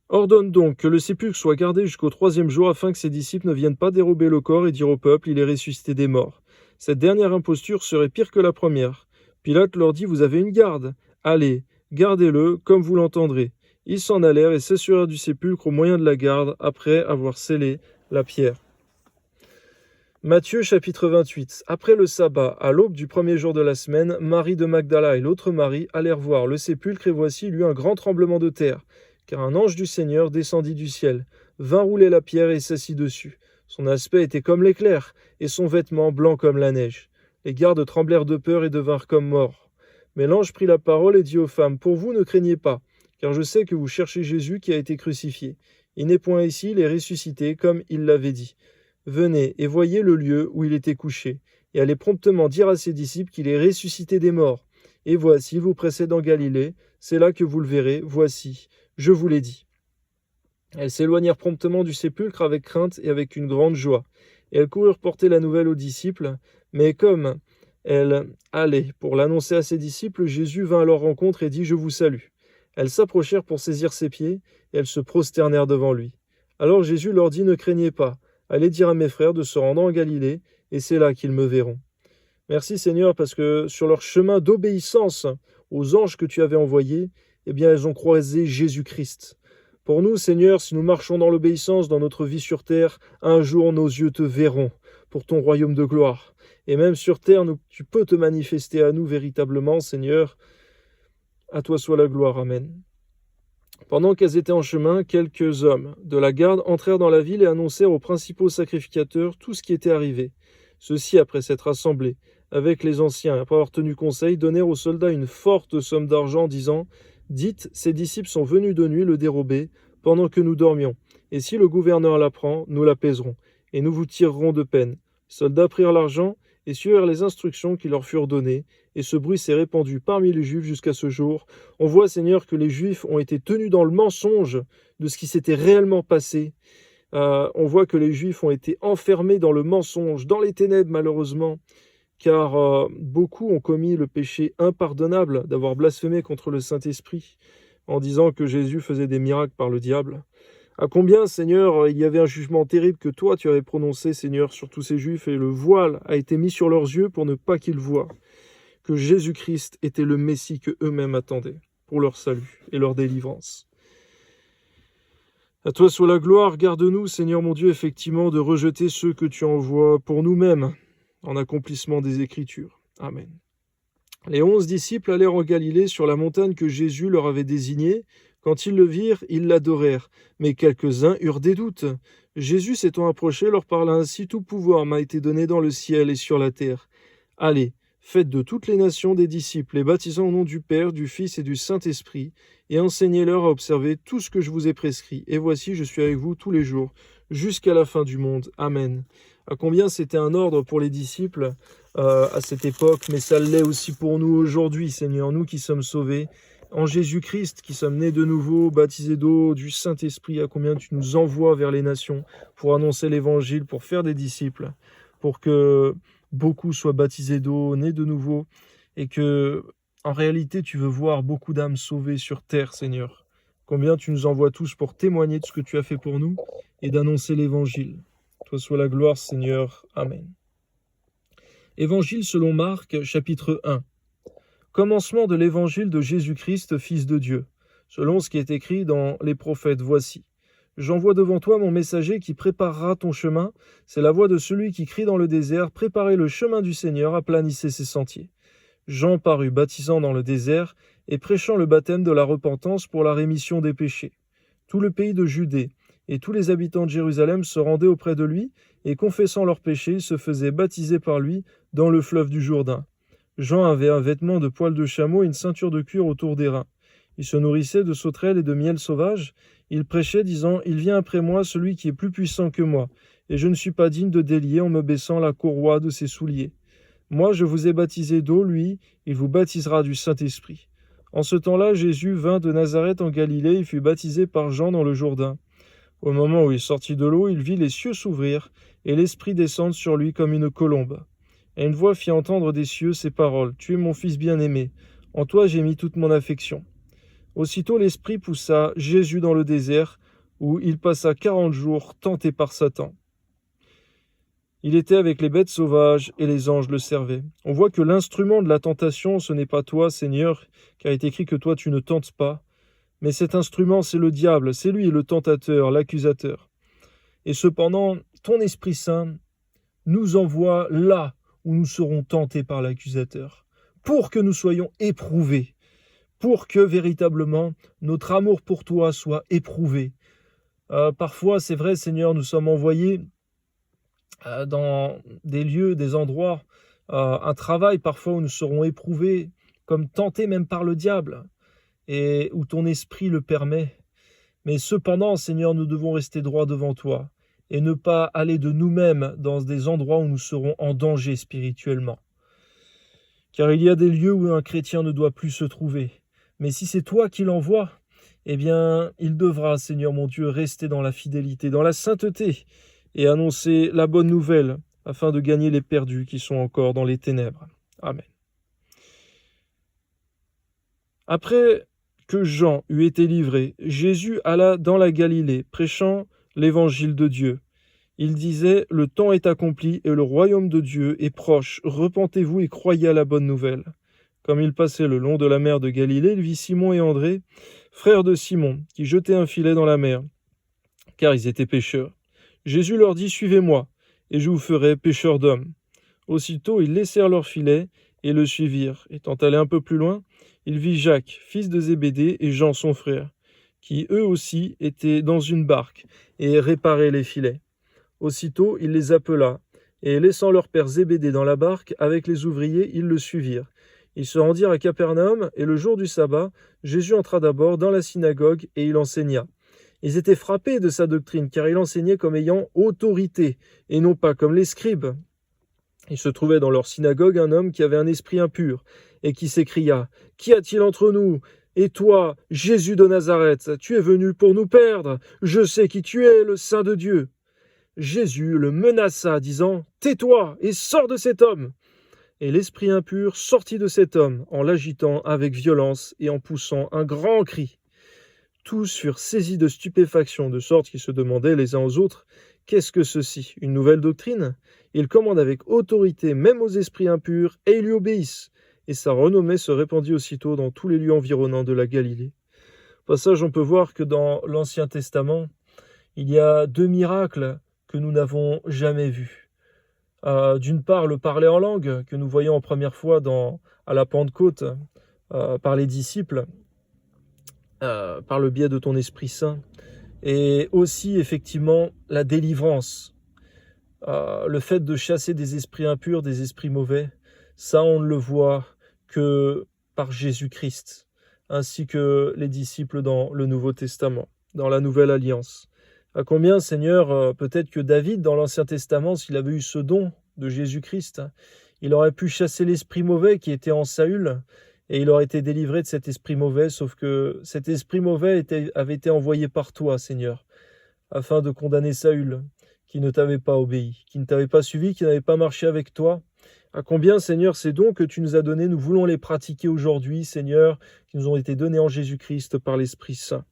Ordonne donc que le sépulcre soit gardé jusqu'au 3e jour afin que ses disciples ne viennent pas dérober le corps et dire au peuple « Il est ressuscité des morts ». Cette dernière imposture serait pire que la première. Pilate leur dit « Vous avez une garde. Allez, gardez-le comme vous l'entendrez. » Ils s'en allèrent et s'assurèrent du sépulcre au moyen de la garde, après avoir scellé la pierre. Matthieu chapitre 28. Après le sabbat, à l'aube du 1er jour de la semaine, Marie de Magdala et l'autre Marie allèrent voir le sépulcre, et voici, il y eut un grand tremblement de terre, car un ange du Seigneur descendit du ciel, vint rouler la pierre et s'assit dessus. Son aspect était comme l'éclair, et son vêtement blanc comme la neige. Les gardes tremblèrent de peur et devinrent comme morts. Mais l'ange prit la parole et dit aux femmes, « Pour vous, ne craignez pas, car je sais que vous cherchez Jésus qui a été crucifié. Il n'est point ici, il est ressuscité, comme il l'avait dit. Venez et voyez le lieu où il était couché, et allez promptement dire à ses disciples qu'il est ressuscité des morts. Et voici, il vous précède en Galilée, c'est là que vous le verrez, voici, je vous l'ai dit. » Elles s'éloignèrent promptement du sépulcre avec crainte et avec une grande joie. Et elles coururent porter la nouvelle aux disciples, mais comme elles allaient pour l'annoncer à ses disciples, Jésus vint à leur rencontre et dit « Je vous salue ». Elles s'approchèrent pour saisir ses pieds, et elles se prosternèrent devant lui. Alors Jésus leur dit « Ne craignez pas, allez dire à mes frères de se rendre en Galilée, et c'est là qu'ils me verront. » Merci Seigneur, parce que sur leur chemin d'obéissance aux anges que tu avais envoyés, eh bien elles ont croisé Jésus-Christ. Pour nous, Seigneur, si nous marchons dans l'obéissance dans notre vie sur terre, un jour nos yeux te verront pour ton royaume de gloire. Et même sur terre, tu peux te manifester à nous véritablement, Seigneur. À toi soit la gloire. Amen. Pendant qu'elles étaient en chemin, quelques hommes de la garde entrèrent dans la ville et annoncèrent aux principaux sacrificateurs tout ce qui était arrivé. Ceux-ci, après s'être assemblés avec les anciens, après avoir tenu conseil, donnèrent aux soldats une forte somme d'argent, disant « Dites, ces disciples sont venus de nuit le dérober, pendant que nous dormions. Et si le gouverneur l'apprend, nous l'apaiserons, et nous vous tirerons de peine. » Les soldats prirent l'argent et suivirent les instructions qui leur furent données, et ce bruit s'est répandu parmi les Juifs jusqu'à ce jour. On voit, Seigneur, que les Juifs ont été tenus dans le mensonge de ce qui s'était réellement passé, On voit que les Juifs ont été enfermés dans le mensonge, dans les ténèbres malheureusement, car beaucoup ont commis le péché impardonnable d'avoir blasphémé contre le Saint-Esprit en disant que Jésus faisait des miracles par le diable. À combien, Seigneur, il y avait un jugement terrible que toi tu avais prononcé, Seigneur, sur tous ces Juifs, et le voile a été mis sur leurs yeux pour ne pas qu'ils voient que Jésus-Christ était le Messie que eux-mêmes attendaient pour leur salut et leur délivrance. À toi soit la gloire, garde-nous, Seigneur mon Dieu, effectivement, de rejeter ceux que tu envoies pour nous-mêmes, en accomplissement des Écritures. Amen. Les 11 disciples allèrent en Galilée sur la montagne que Jésus leur avait désignée. Quand ils le virent, ils l'adorèrent, mais quelques-uns eurent des doutes. Jésus s'étant approché leur parla ainsi: « Tout pouvoir m'a été donné dans le ciel et sur la terre. Allez, faites de toutes les nations des disciples, les baptisant au nom du Père, du Fils et du Saint-Esprit, et enseignez-leur à observer tout ce que je vous ai prescrit. Et voici, je suis avec vous tous les jours, jusqu'à la fin du monde. Amen. » À combien c'était un ordre pour les disciples à cette époque, mais ça l'est aussi pour nous aujourd'hui, Seigneur, nous qui sommes sauvés en Jésus-Christ, qui sommes nés de nouveau, baptisés d'eau, du Saint-Esprit. À combien tu nous envoies vers les nations pour annoncer l'Évangile, pour faire des disciples, pour que beaucoup soient baptisés d'eau, nés de nouveau, et que, en réalité, tu veux voir beaucoup d'âmes sauvées sur terre, Seigneur. Combien tu nous envoies tous pour témoigner de ce que tu as fait pour nous et d'annoncer l'Évangile. Toi soit la gloire, Seigneur. Amen. Évangile selon Marc, chapitre 1. Commencement de l'Évangile de Jésus-Christ, Fils de Dieu, selon ce qui est écrit dans les prophètes. Voici. J'envoie devant toi mon messager qui préparera ton chemin. C'est la voix de celui qui crie dans le désert: préparez le chemin du Seigneur, aplanissez ses sentiers. Jean parut baptisant dans le désert et prêchant le baptême de la repentance pour la rémission des péchés. Tout le pays de Judée et tous les habitants de Jérusalem se rendaient auprès de lui, et confessant leurs péchés, ils se faisaient baptiser par lui dans le fleuve du Jourdain. Jean avait un vêtement de poil de chameau et une ceinture de cuir autour des reins. Il se nourrissait de sauterelles et de miel sauvage. Il prêchait, disant: « Il vient après moi celui qui est plus puissant que moi, et je ne suis pas digne de délier en me baissant la courroie de ses souliers. Moi, je vous ai baptisé d'eau, lui, il vous baptisera du Saint-Esprit. » En ce temps-là, Jésus vint de Nazareth en Galilée et fut baptisé par Jean dans le Jourdain. Au moment où il sortit de l'eau, il vit les cieux s'ouvrir et l'Esprit descendre sur lui comme une colombe. Et une voix fit entendre des cieux ces paroles: « Tu es mon Fils bien-aimé, en toi j'ai mis toute mon affection. » Aussitôt l'Esprit poussa Jésus dans le désert, où il passa 40 jours tenté par Satan. Il était avec les bêtes sauvages et les anges le servaient. On voit que l'instrument de la tentation, ce n'est pas toi, Seigneur, car il est écrit que toi tu ne tentes pas. Mais cet instrument, c'est le diable, c'est lui le tentateur, l'accusateur. Et cependant, ton Esprit Saint nous envoie là où nous serons tentés par l'accusateur, pour que nous soyons éprouvés, pour que véritablement notre amour pour toi soit éprouvé. Parfois, c'est vrai, Seigneur, nous sommes envoyés dans des lieux, des endroits, un travail parfois où nous serons éprouvés, comme tentés même par le diable, et où ton esprit le permet. Mais cependant, Seigneur, nous devons rester droits devant toi et ne pas aller de nous-mêmes dans des endroits où nous serons en danger spirituellement. Car il y a des lieux où un chrétien ne doit plus se trouver. Mais si c'est toi qui l'envoies, eh bien, il devra, Seigneur mon Dieu, rester dans la fidélité, dans la sainteté, et annoncer la bonne nouvelle, afin de gagner les perdus qui sont encore dans les ténèbres. Amen. Après que Jean eut été livré, Jésus alla dans la Galilée, prêchant l'évangile de Dieu. Il disait: « Le temps est accompli et le royaume de Dieu est proche. Repentez-vous et croyez à la bonne nouvelle. » Comme il passait le long de la mer de Galilée, il vit Simon et André, frères de Simon, qui jetaient un filet dans la mer, car ils étaient pêcheurs. Jésus leur dit: « Suivez-moi, et je vous ferai pêcheurs d'hommes. » Aussitôt, ils laissèrent leur filet et le suivirent. Étant allé un peu plus loin, il vit Jacques, fils de Zébédée, et Jean son frère, qui eux aussi étaient dans une barque et réparaient les filets. Aussitôt, il les appela, et laissant leur père Zébédée dans la barque, avec les ouvriers, ils le suivirent. Ils se rendirent à Capernaum, et le jour du sabbat, Jésus entra d'abord dans la synagogue, et il enseigna. Ils étaient frappés de sa doctrine, car il enseignait comme ayant autorité, et non pas comme les scribes. Il se trouvait dans leur synagogue un homme qui avait un esprit impur, et qui s'écria: « Qu'y a-t-il entre nous Et toi, Jésus de Nazareth, tu es venu pour nous perdre. Je sais qui tu es, le Saint de Dieu. » Jésus le menaça, disant « Tais-toi et sors de cet homme !» Et l'esprit impur sortit de cet homme, en l'agitant avec violence et en poussant un grand cri. Tous furent saisis de stupéfaction, de sorte qu'ils se demandaient les uns aux autres « Qu'est-ce que ceci? Une nouvelle doctrine ?» Il commande avec autorité même aux esprits impurs, et ils lui obéissent. Et sa renommée se répandit aussitôt dans tous les lieux environnants de la Galilée. Au passage, on peut voir que dans l'Ancien Testament, il y a 2 miracles que nous n'avons jamais vus. D'une part, le parler en langue, que nous voyons en première fois à la Pentecôte par les disciples, par le biais de ton Esprit Saint, et aussi effectivement la délivrance, le fait de chasser des esprits impurs, des esprits mauvais, ça on ne le voit que par Jésus-Christ, ainsi que les disciples dans le Nouveau Testament, dans la Nouvelle Alliance. À combien, Seigneur, peut-être que David, dans l'Ancien Testament, s'il avait eu ce don de Jésus-Christ, il aurait pu chasser l'esprit mauvais qui était en Saül, et il aurait été délivré de cet esprit mauvais, sauf que cet esprit mauvais avait été envoyé par toi, Seigneur, afin de condamner Saül, qui ne t'avait pas obéi, qui ne t'avait pas suivi, qui n'avait pas marché avec toi. À combien, Seigneur, ces dons que tu nous as donnés, nous voulons les pratiquer aujourd'hui, Seigneur, qui nous ont été donnés en Jésus-Christ par l'Esprit Saint.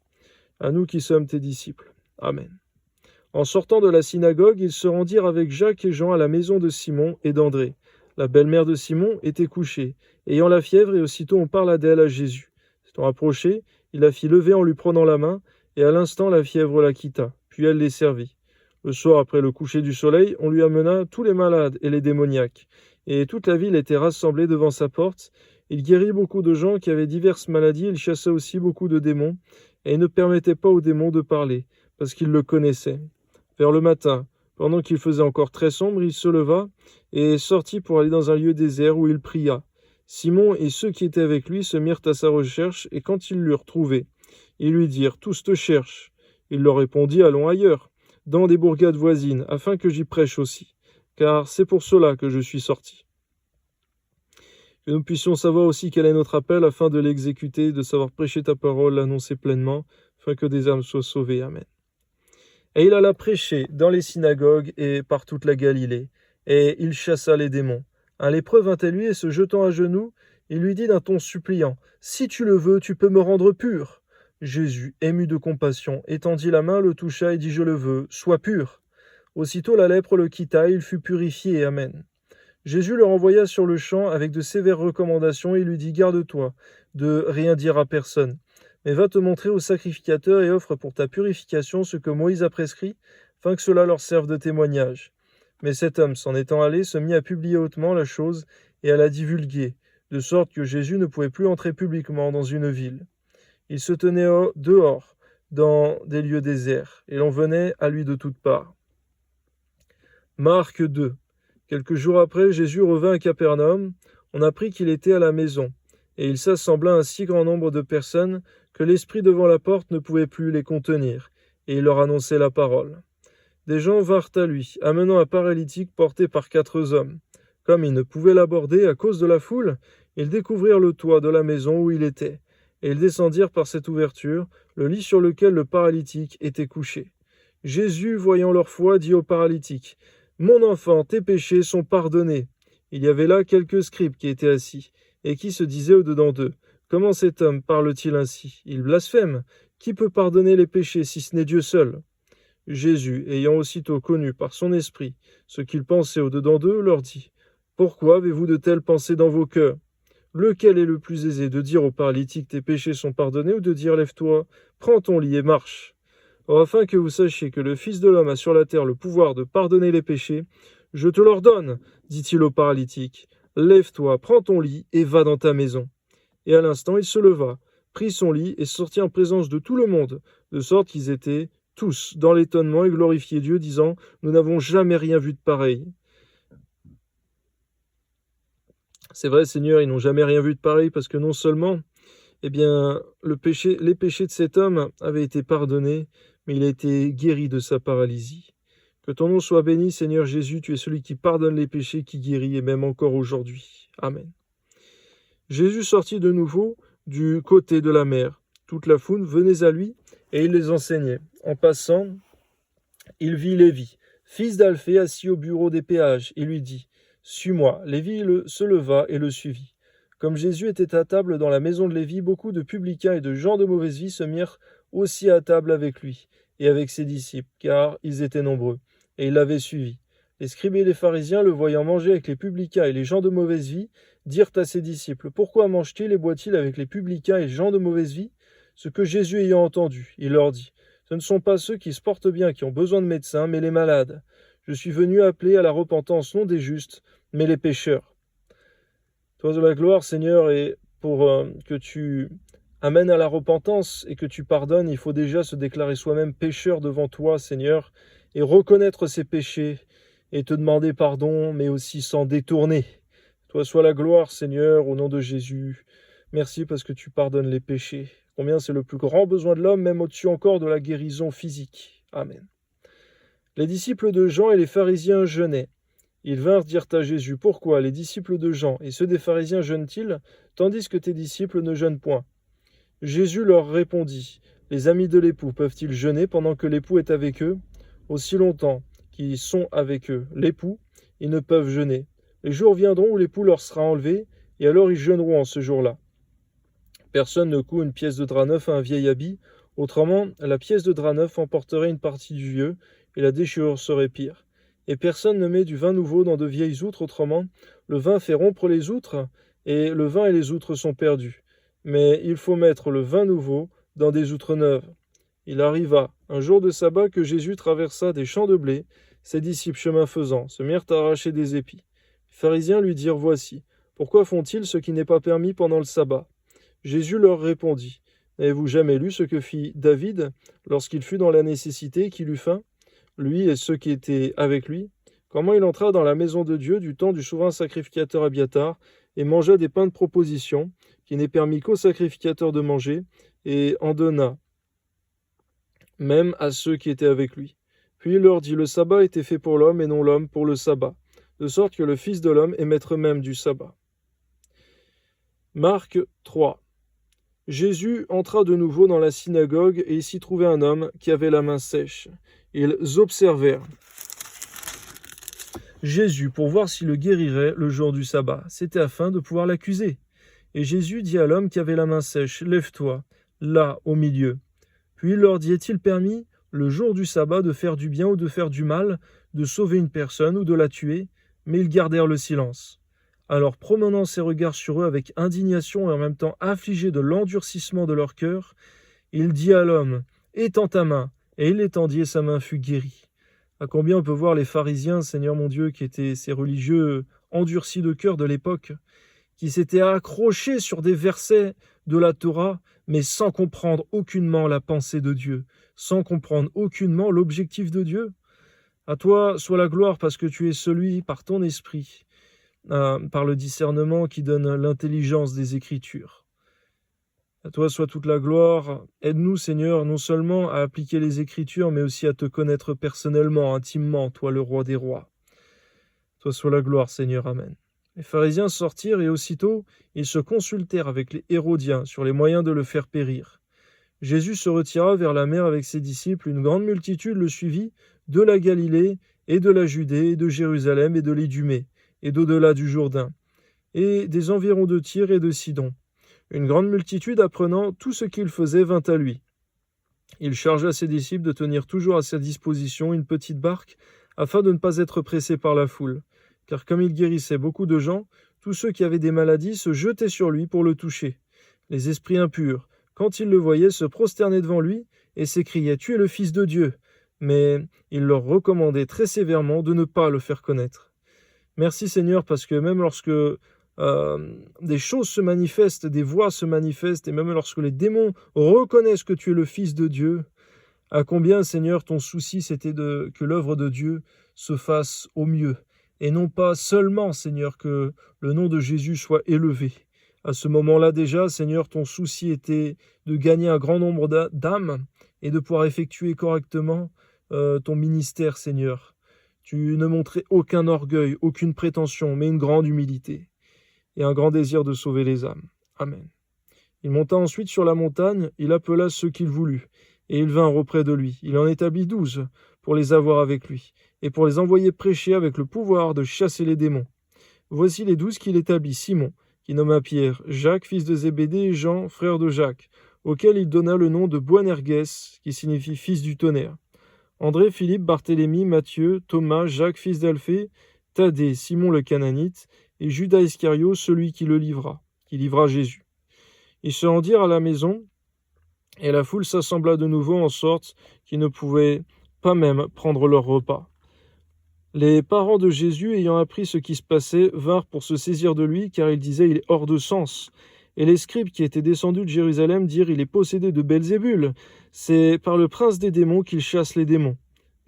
À nous qui sommes tes disciples. Amen. En sortant de la synagogue, ils se rendirent avec Jacques et Jean à la maison de Simon et d'André. La belle-mère de Simon était couchée, ayant la fièvre, et aussitôt on parla d'elle à Jésus. S'étant approché, il la fit lever en lui prenant la main, et à l'instant la fièvre la quitta, puis elle les servit. Le soir, après le coucher du soleil, on lui amena tous les malades et les démoniaques, et toute la ville était rassemblée devant sa porte. Il guérit beaucoup de gens qui avaient diverses maladies, il chassa aussi beaucoup de démons, et il ne permettait pas aux démons de parler, parce qu'il le connaissait. Vers le matin, pendant qu'il faisait encore très sombre, il se leva et sortit pour aller dans un lieu désert où il pria. Simon et ceux qui étaient avec lui se mirent à sa recherche, et quand ils l'eurent trouvé, ils lui dirent « Tous te cherchent ». Il leur répondit « Allons ailleurs, dans des bourgades voisines, afin que j'y prêche aussi, car c'est pour cela que je suis sorti. » Que nous puissions savoir aussi quel est notre appel, afin de l'exécuter, de savoir prêcher ta parole, l'annoncer pleinement, afin que des âmes soient sauvées. Amen. Et il alla prêcher dans les synagogues et par toute la Galilée, et il chassa les démons. Un lépreux vint à lui et se jetant à genoux, il lui dit d'un ton suppliant « Si tu le veux, tu peux me rendre pur. » Jésus, ému de compassion, étendit la main, le toucha et dit « Je le veux, sois pur. » Aussitôt la lèpre le quitta, il fut purifié. Amen. Jésus le renvoya sur le champ avec de sévères recommandations et lui dit « Garde-toi de rien dire à personne. Mais va te montrer au sacrificateur et offre pour ta purification ce que Moïse a prescrit, afin que cela leur serve de témoignage. » Mais cet homme, s'en étant allé, se mit à publier hautement la chose et à la divulguer, de sorte que Jésus ne pouvait plus entrer publiquement dans une ville. Il se tenait dehors, dans des lieux déserts, et l'on venait à lui de toutes parts. Marc 2. Quelques jours après, Jésus revint à Capernaum. On apprit qu'il était à la maison, et il s'assembla un si grand nombre de personnes que l'esprit devant la porte ne pouvait plus les contenir, et il leur annonçait la parole. Des gens vinrent à lui, amenant un paralytique porté par 4 hommes. Comme ils ne pouvaient l'aborder à cause de la foule, ils découvrirent le toit de la maison où il était, et ils descendirent par cette ouverture le lit sur lequel le paralytique était couché. Jésus, voyant leur foi, dit au paralytique « Mon enfant, tes péchés sont pardonnés. » Il y avait là quelques scribes qui étaient assis, et qui se disaient au-dedans d'eux « Comment cet homme parle-t-il ainsi? Il blasphème. Qui peut pardonner les péchés si ce n'est Dieu seul ?» Jésus, ayant aussitôt connu par son esprit ce qu'ils pensaient au-dedans d'eux, leur dit « Pourquoi avez-vous de telles pensées dans vos cœurs? Lequel est le plus aisé, de dire au paralytique « Tes péchés sont pardonnés » ou de dire « Lève-toi, prends ton lit et marche » Or, afin que vous sachiez que le Fils de l'homme a sur la terre le pouvoir de pardonner les péchés, je te l'ordonne, dit-il au paralytique, « Lève-toi, prends ton lit et va dans ta maison. » Et à l'instant, il se leva, prit son lit et sortit en présence de tout le monde, de sorte qu'ils étaient tous dans l'étonnement et glorifiaient Dieu, disant « Nous n'avons jamais rien vu de pareil. » C'est vrai, Seigneur, ils n'ont jamais rien vu de pareil, parce que non seulement, les péchés de cet homme avaient été pardonnés, mais il a été guéri de sa paralysie. Que ton nom soit béni, Seigneur Jésus, tu es celui qui pardonne les péchés, qui guérit, et même encore aujourd'hui. Amen. Jésus sortit de nouveau du côté de la mer. Toute la foule venait à lui, et il les enseignait. En passant, il vit Lévi, fils d'Alphée, assis au bureau des péages. Il lui dit, « Suis-moi. » Lévi se leva et le suivit. Comme Jésus était à table dans la maison de Lévi, beaucoup de publicains et de gens de mauvaise vie se mirent aussi à table avec lui et avec ses disciples, car ils étaient nombreux, et ils l'avaient suivi. Les scribes et les pharisiens, le voyant manger avec les publicains et les gens de mauvaise vie, dirent à ses disciples, « Pourquoi mange-t-il et boit-il avec les publicains et les gens de mauvaise vie ?» Ce que Jésus ayant entendu, il leur dit, « Ce ne sont pas ceux qui se portent bien qui ont besoin de médecins, mais les malades. Je suis venu appeler à la repentance non des justes, mais les pécheurs. » Toi de la gloire, Seigneur, et pour que tu amènes à la repentance et que tu pardonnes, il faut déjà se déclarer soi-même pécheur devant toi, Seigneur, et reconnaître ses péchés et te demander pardon, mais aussi s'en détourner. Toi soit la gloire, Seigneur, au nom de Jésus. Merci parce que tu pardonnes les péchés. Combien c'est le plus grand besoin de l'homme, même au-dessus encore de la guérison physique. Amen. Les disciples de Jean et les pharisiens jeûnaient. Ils vinrent dire à Jésus, « Pourquoi les disciples de Jean et ceux des pharisiens jeûnent-ils, tandis que tes disciples ne jeûnent point ?» Jésus leur répondit, « Les amis de l'époux peuvent-ils jeûner pendant que l'époux est avec eux? Aussi longtemps qu'ils sont avec eux, l'époux, ils ne peuvent jeûner. Les jours viendront où l'époux leur sera enlevé, et alors ils jeûneront en ce jour-là. Personne ne coud une pièce de drap neuf à un vieil habit, autrement la pièce de drap neuf emporterait une partie du vieux, et la déchirure serait pire. Et personne ne met du vin nouveau dans de vieilles outres, autrement le vin fait rompre les outres, et le vin et les outres sont perdus. Mais il faut mettre le vin nouveau dans des outres neuves. » Il arriva un jour de sabbat que Jésus traversa des champs de blé. Ses disciples, chemin faisant, se mirent à arracher des épis. Les pharisiens lui dirent, « Voici, pourquoi font-ils ce qui n'est pas permis pendant le sabbat ?» Jésus leur répondit, « N'avez-vous jamais lu ce que fit David lorsqu'il fut dans la nécessité et qu'il eut faim, lui et ceux qui étaient avec lui, comment il entra dans la maison de Dieu du temps du souverain sacrificateur Abiatar et mangea des pains de proposition, qui n'est permis qu'aux sacrificateurs de manger, et en donna même à ceux qui étaient avec lui. Puis il leur dit, le sabbat était fait pour l'homme et non l'homme pour le sabbat, de sorte que le Fils de l'homme est maître même du sabbat. » Marc 3. Jésus entra de nouveau dans la synagogue et il s'y trouvait un homme qui avait la main sèche. Ils observèrent Jésus pour voir s'il le guérirait le jour du sabbat. C'était afin de pouvoir l'accuser. Et Jésus dit à l'homme qui avait la main sèche, « Lève-toi, là, au milieu. » Puis il leur dit, « Est-il permis, le jour du sabbat, de faire du bien ou de faire du mal, de sauver une personne ou de la tuer ?» Mais ils gardèrent le silence. Alors, promenant ses regards sur eux avec indignation et en même temps affligé de l'endurcissement de leur cœur, il dit à l'homme, « Étends ta main. » Et il l'étendit et sa main fut guérie. À combien on peut voir les pharisiens, Seigneur mon Dieu, qui étaient ces religieux endurcis de cœur de l'époque, qui s'étaient accrochés sur des versets de la Torah, mais sans comprendre aucunement la pensée de Dieu, sans comprendre aucunement l'objectif de Dieu. À toi soit la gloire parce que tu es celui, par ton esprit, par le discernement qui donne l'intelligence des Écritures. À toi soit toute la gloire. Aide-nous, Seigneur, non seulement à appliquer les Écritures, mais aussi à te connaître personnellement, intimement, toi le roi des rois. Toi soit la gloire, Seigneur. Amen. Les pharisiens sortirent et aussitôt ils se consultèrent avec les Hérodiens sur les moyens de le faire périr. Jésus se retira vers la mer avec ses disciples. Une grande multitude le suivit de la Galilée et de la Judée et de Jérusalem et de l'Idumée et d'au-delà du Jourdain et des environs de Tyr et de Sidon. Une grande multitude, apprenant tout ce qu'il faisait, vint à lui. Il chargea ses disciples de tenir toujours à sa disposition une petite barque, afin de ne pas être pressés par la foule. Car comme il guérissait beaucoup de gens, tous ceux qui avaient des maladies se jetaient sur lui pour le toucher. Les esprits impurs, quand ils le voyaient, se prosternaient devant lui et s'écriaient « Tu es le Fils de Dieu !» Mais il leur recommandait très sévèrement de ne pas le faire connaître. Merci Seigneur, parce que même lorsque des choses se manifestent, des voix se manifestent, et même lorsque les démons reconnaissent que tu es le Fils de Dieu, à combien, Seigneur, ton souci, c'était que l'œuvre de Dieu se fasse au mieux, et non pas seulement, Seigneur, que le nom de Jésus soit élevé. À ce moment-là déjà, Seigneur, ton souci était de gagner un grand nombre d'âmes et de pouvoir effectuer correctement ton ministère, Seigneur. Tu ne montrais aucun orgueil, aucune prétention, mais une grande humilité et un grand désir de sauver les âmes. Amen. Il monta ensuite sur la montagne, il appela ceux qu'il voulut, et ils vinrent auprès de lui. Il en établit 12 pour les avoir avec lui, et pour les envoyer prêcher avec le pouvoir de chasser les démons. Voici les 12 qu'il établit: Simon, qui nomma Pierre, Jacques, fils de Zébédée, et Jean, frère de Jacques, auquel il donna le nom de Boanerges, qui signifie fils du tonnerre. André, Philippe, Barthélemy, Matthieu, Thomas, Jacques, fils d'Alphée, Thaddée, Simon le Cananite, et Judas Iscario, celui qui livra Jésus. Ils se rendirent à la maison, et la foule s'assembla de nouveau en sorte qu'ils ne pouvaient pas même prendre leur repas. Les parents de Jésus, ayant appris ce qui se passait, vinrent pour se saisir de lui, car ils disaient: il est hors de sens. Et les scribes qui étaient descendus de Jérusalem dirent: il est possédé de Belzébul. C'est par le prince des démons qu'il chasse les démons.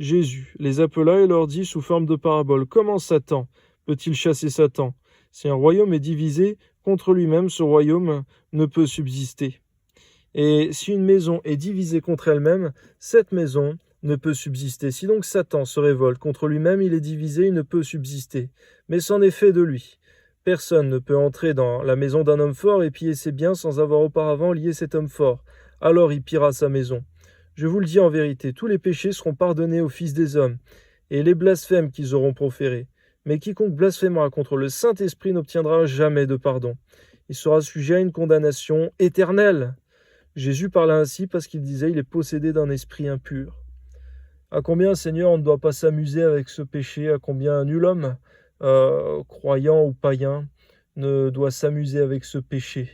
Jésus les appela et leur dit sous forme de parabole: comment Satan peut-il chasser Satan? Si un royaume est divisé contre lui-même, ce royaume ne peut subsister. Et si une maison est divisée contre elle-même, cette maison ne peut subsister. Si donc Satan se révolte contre lui-même, il est divisé, il ne peut subsister. Mais c'en est fait de lui. Personne ne peut entrer dans la maison d'un homme fort et piller ses biens sans avoir auparavant lié cet homme fort. Alors il pillera sa maison. Je vous le dis en vérité, tous les péchés seront pardonnés aux fils des hommes, et les blasphèmes qu'ils auront proférés. Mais quiconque blasphémera contre le Saint-Esprit n'obtiendra jamais de pardon. Il sera sujet à une condamnation éternelle. Jésus parla ainsi parce qu'il disait: il est possédé d'un esprit impur. À combien, Seigneur, on ne doit pas s'amuser avec ce péché? À combien nul homme, croyant ou païen, ne doit s'amuser avec ce péché?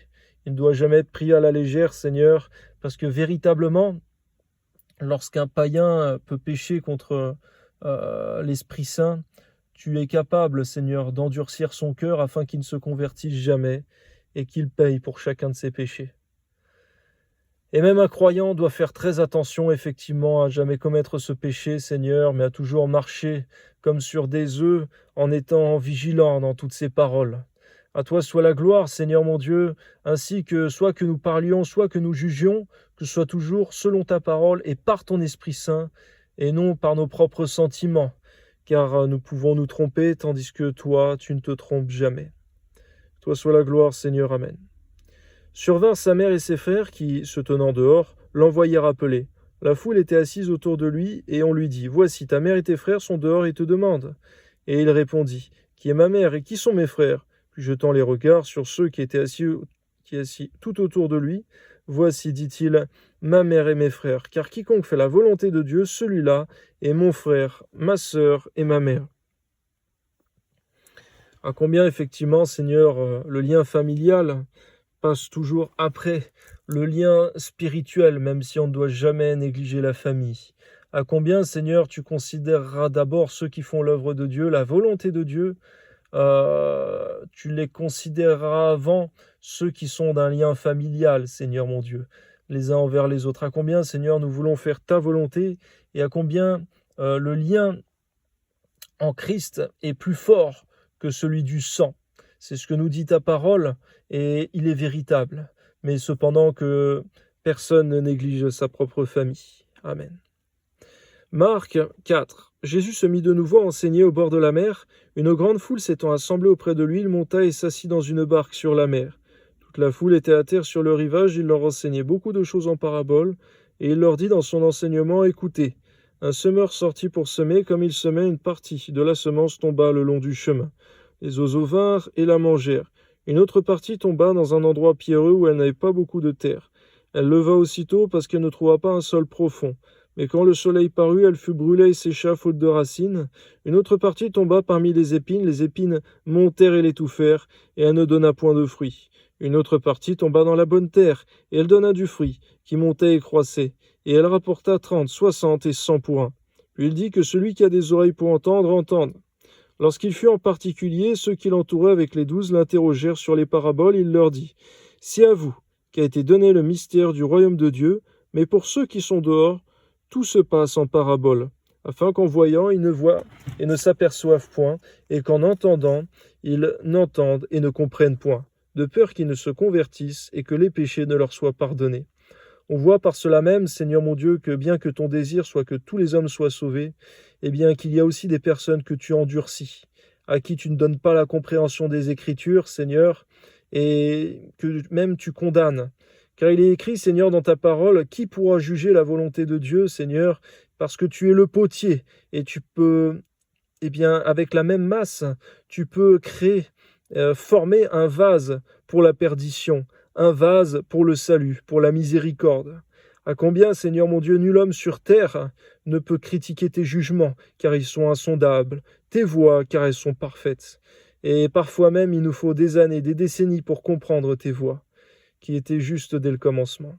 Il ne doit jamais être pris à la légère, Seigneur, parce que véritablement, lorsqu'un païen peut pécher contre l'Esprit Saint, tu es capable, Seigneur, d'endurcir son cœur afin qu'il ne se convertisse jamais et qu'il paye pour chacun de ses péchés. Et même un croyant doit faire très attention, effectivement, à jamais commettre ce péché, Seigneur, mais à toujours marcher comme sur des œufs en étant vigilant dans toutes ses paroles. À toi soit la gloire, Seigneur mon Dieu, ainsi que soit que nous parlions, soit que nous jugions, que ce soit toujours selon ta parole et par ton Esprit Saint, et non par nos propres sentiments, car nous pouvons nous tromper, tandis que toi, tu ne te trompes jamais. Toi soit la gloire, Seigneur, Amen. Survinrent sa mère et ses frères qui, se tenant dehors, l'envoyèrent appeler. La foule était assise autour de lui, et on lui dit: voici, ta mère et tes frères sont dehors et te demandent. Et il répondit: qui est ma mère et qui sont mes frères? Puis jetant les regards sur ceux qui étaient assis tout autour de lui, voici, dit-il, ma mère et mes frères, car quiconque fait la volonté de Dieu, celui-là est mon frère, ma sœur et ma mère. À combien, effectivement, Seigneur, le lien familial passe toujours après le lien spirituel, même si on ne doit jamais négliger la famille. À combien, Seigneur, tu considéreras d'abord ceux qui font l'œuvre de Dieu, la volonté de Dieu, tu les considéreras avant ceux qui sont d'un lien familial, Seigneur mon Dieu, les uns envers les autres. À combien, Seigneur, nous voulons faire ta volonté, et à combien le lien en Christ est plus fort que celui du sang. C'est ce que nous dit ta parole, et il est véritable. Mais cependant que personne ne néglige sa propre famille. Amen. Marc 4. Jésus se mit de nouveau à enseigner au bord de la mer. Une grande foule s'étant assemblée auprès de lui, il monta et s'assit dans une barque sur la mer. Toute la foule était à terre sur le rivage, il leur enseignait beaucoup de choses en paraboles, et il leur dit dans son enseignement: écoutez, un semeur sortit pour semer, comme il semait, une partie de la semence tomba le long du chemin. Les oiseaux vinrent et la mangèrent. Une autre partie tomba dans un endroit pierreux où elle n'avait pas beaucoup de terre. Elle leva aussitôt parce qu'elle ne trouva pas un sol profond. Mais quand le soleil parut, elle fut brûlée et sécha faute de racines. Une autre partie tomba parmi les épines montèrent et l'étouffèrent, et elle ne donna point de fruits. Une autre partie tomba dans la bonne terre, et elle donna du fruit, qui montait et croissait, et elle rapporta 30, 60 et 100 pour un. Puis il dit que celui qui a des oreilles pour entendre, entende. Lorsqu'il fut en particulier, ceux qui l'entouraient avec les 12 l'interrogèrent sur les paraboles. Il leur dit: c'est à vous qu'a été donné le mystère du royaume de Dieu, mais pour ceux qui sont dehors, tout se passe en parabole, afin qu'en voyant, ils ne voient et ne s'aperçoivent point, et qu'en entendant, ils n'entendent et ne comprennent point, de peur qu'ils ne se convertissent et que les péchés ne leur soient pardonnés. On voit par cela même, Seigneur mon Dieu, que bien que ton désir soit que tous les hommes soient sauvés, eh bien qu'il y a aussi des personnes que tu endurcis, à qui tu ne donnes pas la compréhension des Écritures, Seigneur, et que même tu condamnes. Car il est écrit, Seigneur, dans ta parole, qui pourra juger la volonté de Dieu, Seigneur, parce que tu es le potier et tu peux, avec la même masse, tu peux créer, former un vase pour la perdition, un vase pour le salut, pour la miséricorde. À combien, Seigneur mon Dieu, nul homme sur terre ne peut critiquer tes jugements, car ils sont insondables, tes voies, car elles sont parfaites. Et parfois même, il nous faut des années, des décennies pour comprendre tes voies, qui étaient justes dès le commencement.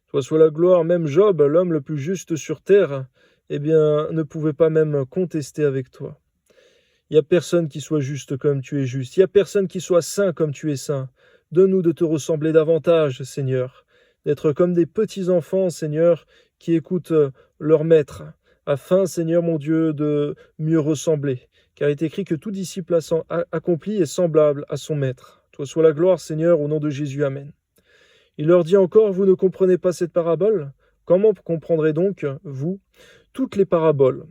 Toi soit la gloire, même Job, l'homme le plus juste sur terre, ne pouvait pas même contester avec toi. Il n'y a personne qui soit juste comme tu es juste. Il n'y a personne qui soit saint comme tu es saint. Donne-nous de te ressembler davantage, Seigneur, d'être comme des petits-enfants, Seigneur, qui écoutent leur maître, afin, Seigneur mon Dieu, de mieux ressembler. Car il est écrit que tout disciple accompli est semblable à son maître. Toi soit la gloire, Seigneur, au nom de Jésus. Amen. Il leur dit encore, vous ne comprenez pas cette parabole? Comment comprendrez donc, vous, toutes les paraboles?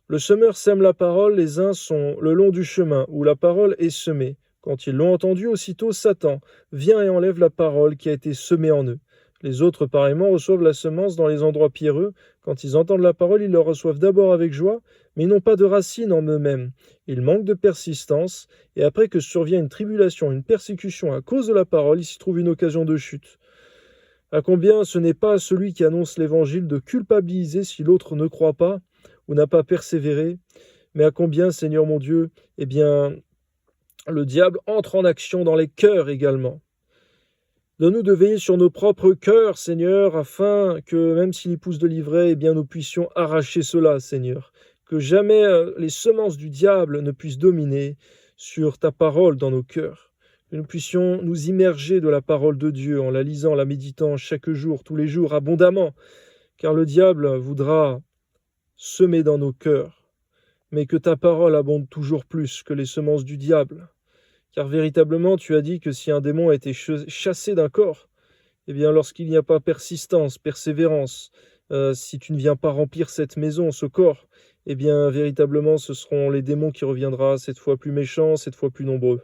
Le semeur sème la parole, les uns sont le long du chemin où la parole est semée. Quand ils l'ont entendue, aussitôt Satan vient et enlève la parole qui a été semée en eux. Les autres, pareillement, reçoivent la semence dans les endroits pierreux. Quand ils entendent la parole, ils la reçoivent d'abord avec joie, mais ils n'ont pas de racine en eux-mêmes. Ils manquent de persistance, et après que survient une tribulation, une persécution à cause de la parole, il s'y trouve une occasion de chute. À combien ce n'est pas à celui qui annonce l'évangile de culpabiliser si l'autre ne croit pas ou n'a pas persévéré, mais à combien, Seigneur mon Dieu, le diable entre en action dans les cœurs également. Donne-nous de veiller sur nos propres cœurs, Seigneur, afin que, même s'il y pousse de l'ivraie, nous puissions arracher cela, Seigneur. Que jamais les semences du diable ne puissent dominer sur ta parole dans nos cœurs. Que nous puissions nous immerger de la parole de Dieu en la lisant, la méditant chaque jour, tous les jours, abondamment. Car le diable voudra semer dans nos cœurs, mais que ta parole abonde toujours plus que les semences du diable. Car véritablement, tu as dit que si un démon a été chassé d'un corps, lorsqu'il n'y a pas persistance, persévérance, si tu ne viens pas remplir cette maison, ce corps, véritablement, ce seront les démons qui reviendront, cette fois plus méchants, cette fois plus nombreux.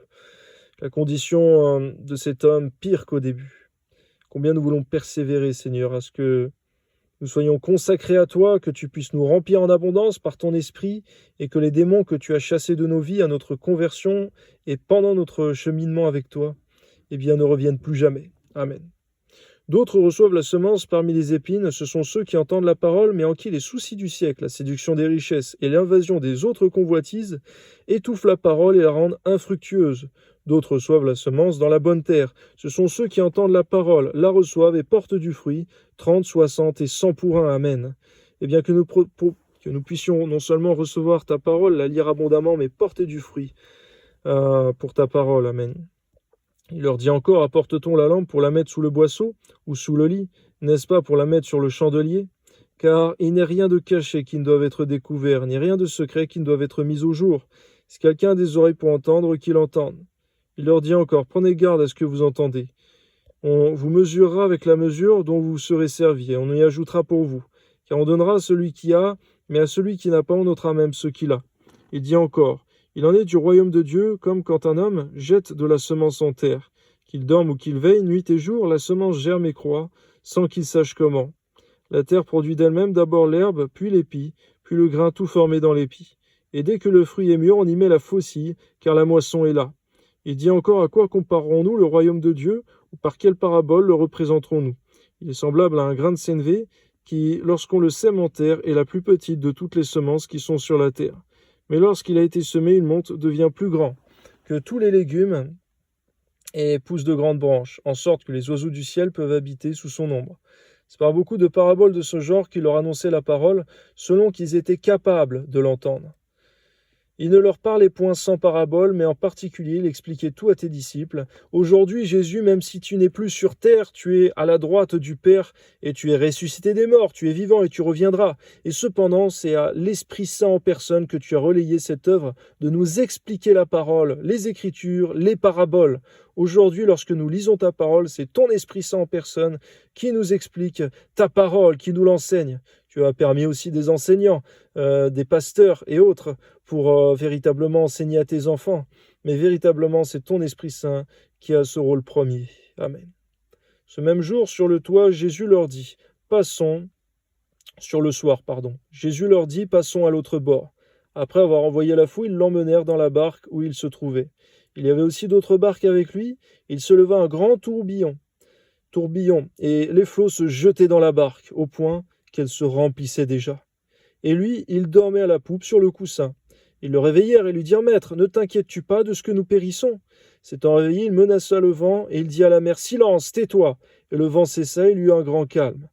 La condition de cet homme, pire qu'au début. Combien nous voulons persévérer, Seigneur, à ce que nous soyons consacrés à toi, que tu puisses nous remplir en abondance par ton esprit et que les démons que tu as chassés de nos vies à notre conversion et pendant notre cheminement avec toi, ne reviennent plus jamais. Amen. D'autres reçoivent la semence parmi les épines, ce sont ceux qui entendent la parole, mais en qui les soucis du siècle, la séduction des richesses et l'invasion des autres convoitises étouffent la parole et la rendent infructueuse. D'autres reçoivent la semence dans la bonne terre. Ce sont ceux qui entendent la parole, la reçoivent et portent du fruit, 30, 60 et 100 pour un. Amen. Que nous puissions non seulement recevoir ta parole, la lire abondamment, mais porter du fruit pour ta parole. Amen. Il leur dit encore, apporte-t-on la lampe pour la mettre sous le boisseau ou sous le lit, n'est-ce pas pour la mettre sur le chandelier? Car il n'est rien de caché qui ne doive être découvert, ni rien de secret qui ne doive être mis au jour. Si quelqu'un a des oreilles pour entendre, qu'il entende. Il leur dit encore, prenez garde à ce que vous entendez. On vous mesurera avec la mesure dont vous serez servi, et on y ajoutera pour vous. Car on donnera à celui qui a, mais à celui qui n'a pas, on ôtera même ce qu'il a. Il dit encore, il en est du royaume de Dieu, comme quand un homme jette de la semence en terre. Qu'il dorme ou qu'il veille, nuit et jour, la semence germe et croît, sans qu'il sache comment. La terre produit d'elle-même d'abord l'herbe, puis l'épi, puis le grain tout formé dans l'épi. Et dès que le fruit est mûr, on y met la faucille, car la moisson est là. Il dit encore, à quoi comparerons-nous le royaume de Dieu, ou par quelle parabole le représenterons-nous? Il est semblable à un grain de sénévé, qui, lorsqu'on le sème en terre, est la plus petite de toutes les semences qui sont sur la terre. Mais lorsqu'il a été semé, il monte, devient plus grand que tous les légumes et pousse de grandes branches, en sorte que les oiseaux du ciel peuvent habiter sous son ombre. C'est par beaucoup de paraboles de ce genre qu'il leur annonçait la parole, selon qu'ils étaient capables de l'entendre. Il ne leur parlait point sans parabole, mais en particulier, il expliquait tout à tes disciples. Aujourd'hui, Jésus, même si tu n'es plus sur terre, tu es à la droite du Père, et tu es ressuscité des morts, tu es vivant et tu reviendras. Et cependant, c'est à l'Esprit Saint en personne que tu as relayé cette œuvre de nous expliquer la parole, les Écritures, les paraboles. Aujourd'hui, lorsque nous lisons ta parole, c'est ton Esprit Saint en personne qui nous explique ta parole, qui nous l'enseigne. Tu as permis aussi des enseignants, des pasteurs et autres pour véritablement enseigner à tes enfants. Mais véritablement, c'est ton Esprit Saint qui a ce rôle premier. Amen. Ce même jour, sur le toit, Jésus leur dit, passons, sur le soir, pardon. Jésus leur dit, passons à l'autre bord. Après avoir envoyé la foule, ils l'emmenèrent dans la barque où il se trouvait. Il y avait aussi d'autres barques avec lui. Il se leva un grand tourbillon, et les flots se jetaient dans la barque, au point qu'elle se remplissait déjà. Et lui, il dormait à la poupe sur le coussin. Ils le réveillèrent et lui dirent, Maître, ne t'inquiètes-tu pas de ce que nous périssons? S'étant réveillé, il menaça le vent, et il dit à la mer, Silence, tais-toi. Et le vent cessa, et il y eut un grand calme.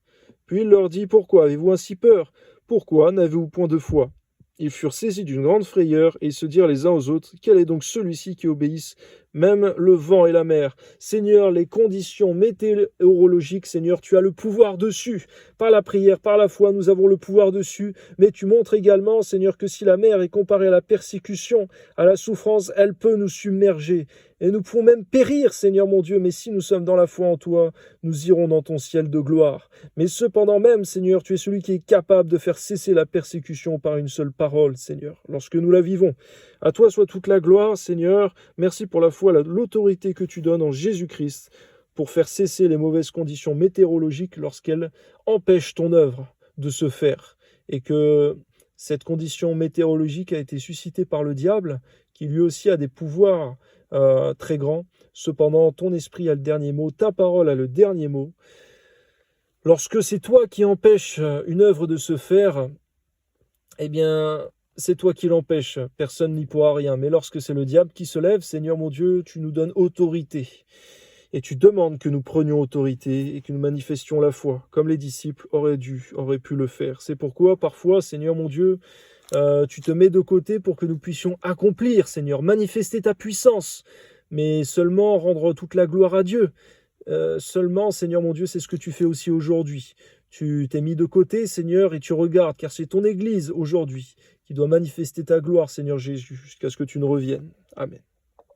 Puis il leur dit, Pourquoi avez-vous ainsi peur? Pourquoi n'avez-vous point de foi? Ils furent saisis d'une grande frayeur, et ils se dirent les uns aux autres, Quel est donc celui-ci qui obéisse même le vent et la mer? Seigneur, les conditions météorologiques, Seigneur, tu as le pouvoir dessus. Par la prière, par la foi, nous avons le pouvoir dessus. Mais tu montres également, Seigneur, que si la mer est comparée à la persécution, à la souffrance, elle peut nous submerger. Et nous pouvons même périr, Seigneur mon Dieu, mais si nous sommes dans la foi en toi, nous irons dans ton ciel de gloire. Mais cependant même, Seigneur, tu es celui qui est capable de faire cesser la persécution par une seule parole, Seigneur, lorsque nous la vivons. À toi soit toute la gloire, Seigneur. Merci pour la foi, l'autorité que tu donnes en Jésus-Christ pour faire cesser les mauvaises conditions météorologiques lorsqu'elles empêchent ton œuvre de se faire. Et que cette condition météorologique a été suscitée par le diable, qui lui aussi a des pouvoirs très grands. Cependant, ton esprit a le dernier mot, ta parole a le dernier mot. Lorsque c'est toi qui empêches une œuvre de se faire, eh bien, c'est toi qui l'empêches. Personne n'y pourra rien. Mais lorsque c'est le diable qui se lève, Seigneur mon Dieu, tu nous donnes autorité. Et tu demandes que nous prenions autorité et que nous manifestions la foi, comme les disciples auraient pu le faire. C'est pourquoi, parfois, Seigneur mon Dieu, tu te mets de côté pour que nous puissions accomplir, Seigneur, manifester ta puissance, mais seulement rendre toute la gloire à Dieu. Seulement, Seigneur mon Dieu, c'est ce que tu fais aussi aujourd'hui. Tu t'es mis de côté, Seigneur, et tu regardes, car c'est ton Église aujourd'hui qui doit manifester ta gloire, Seigneur Jésus, jusqu'à ce que tu ne reviennes. Amen.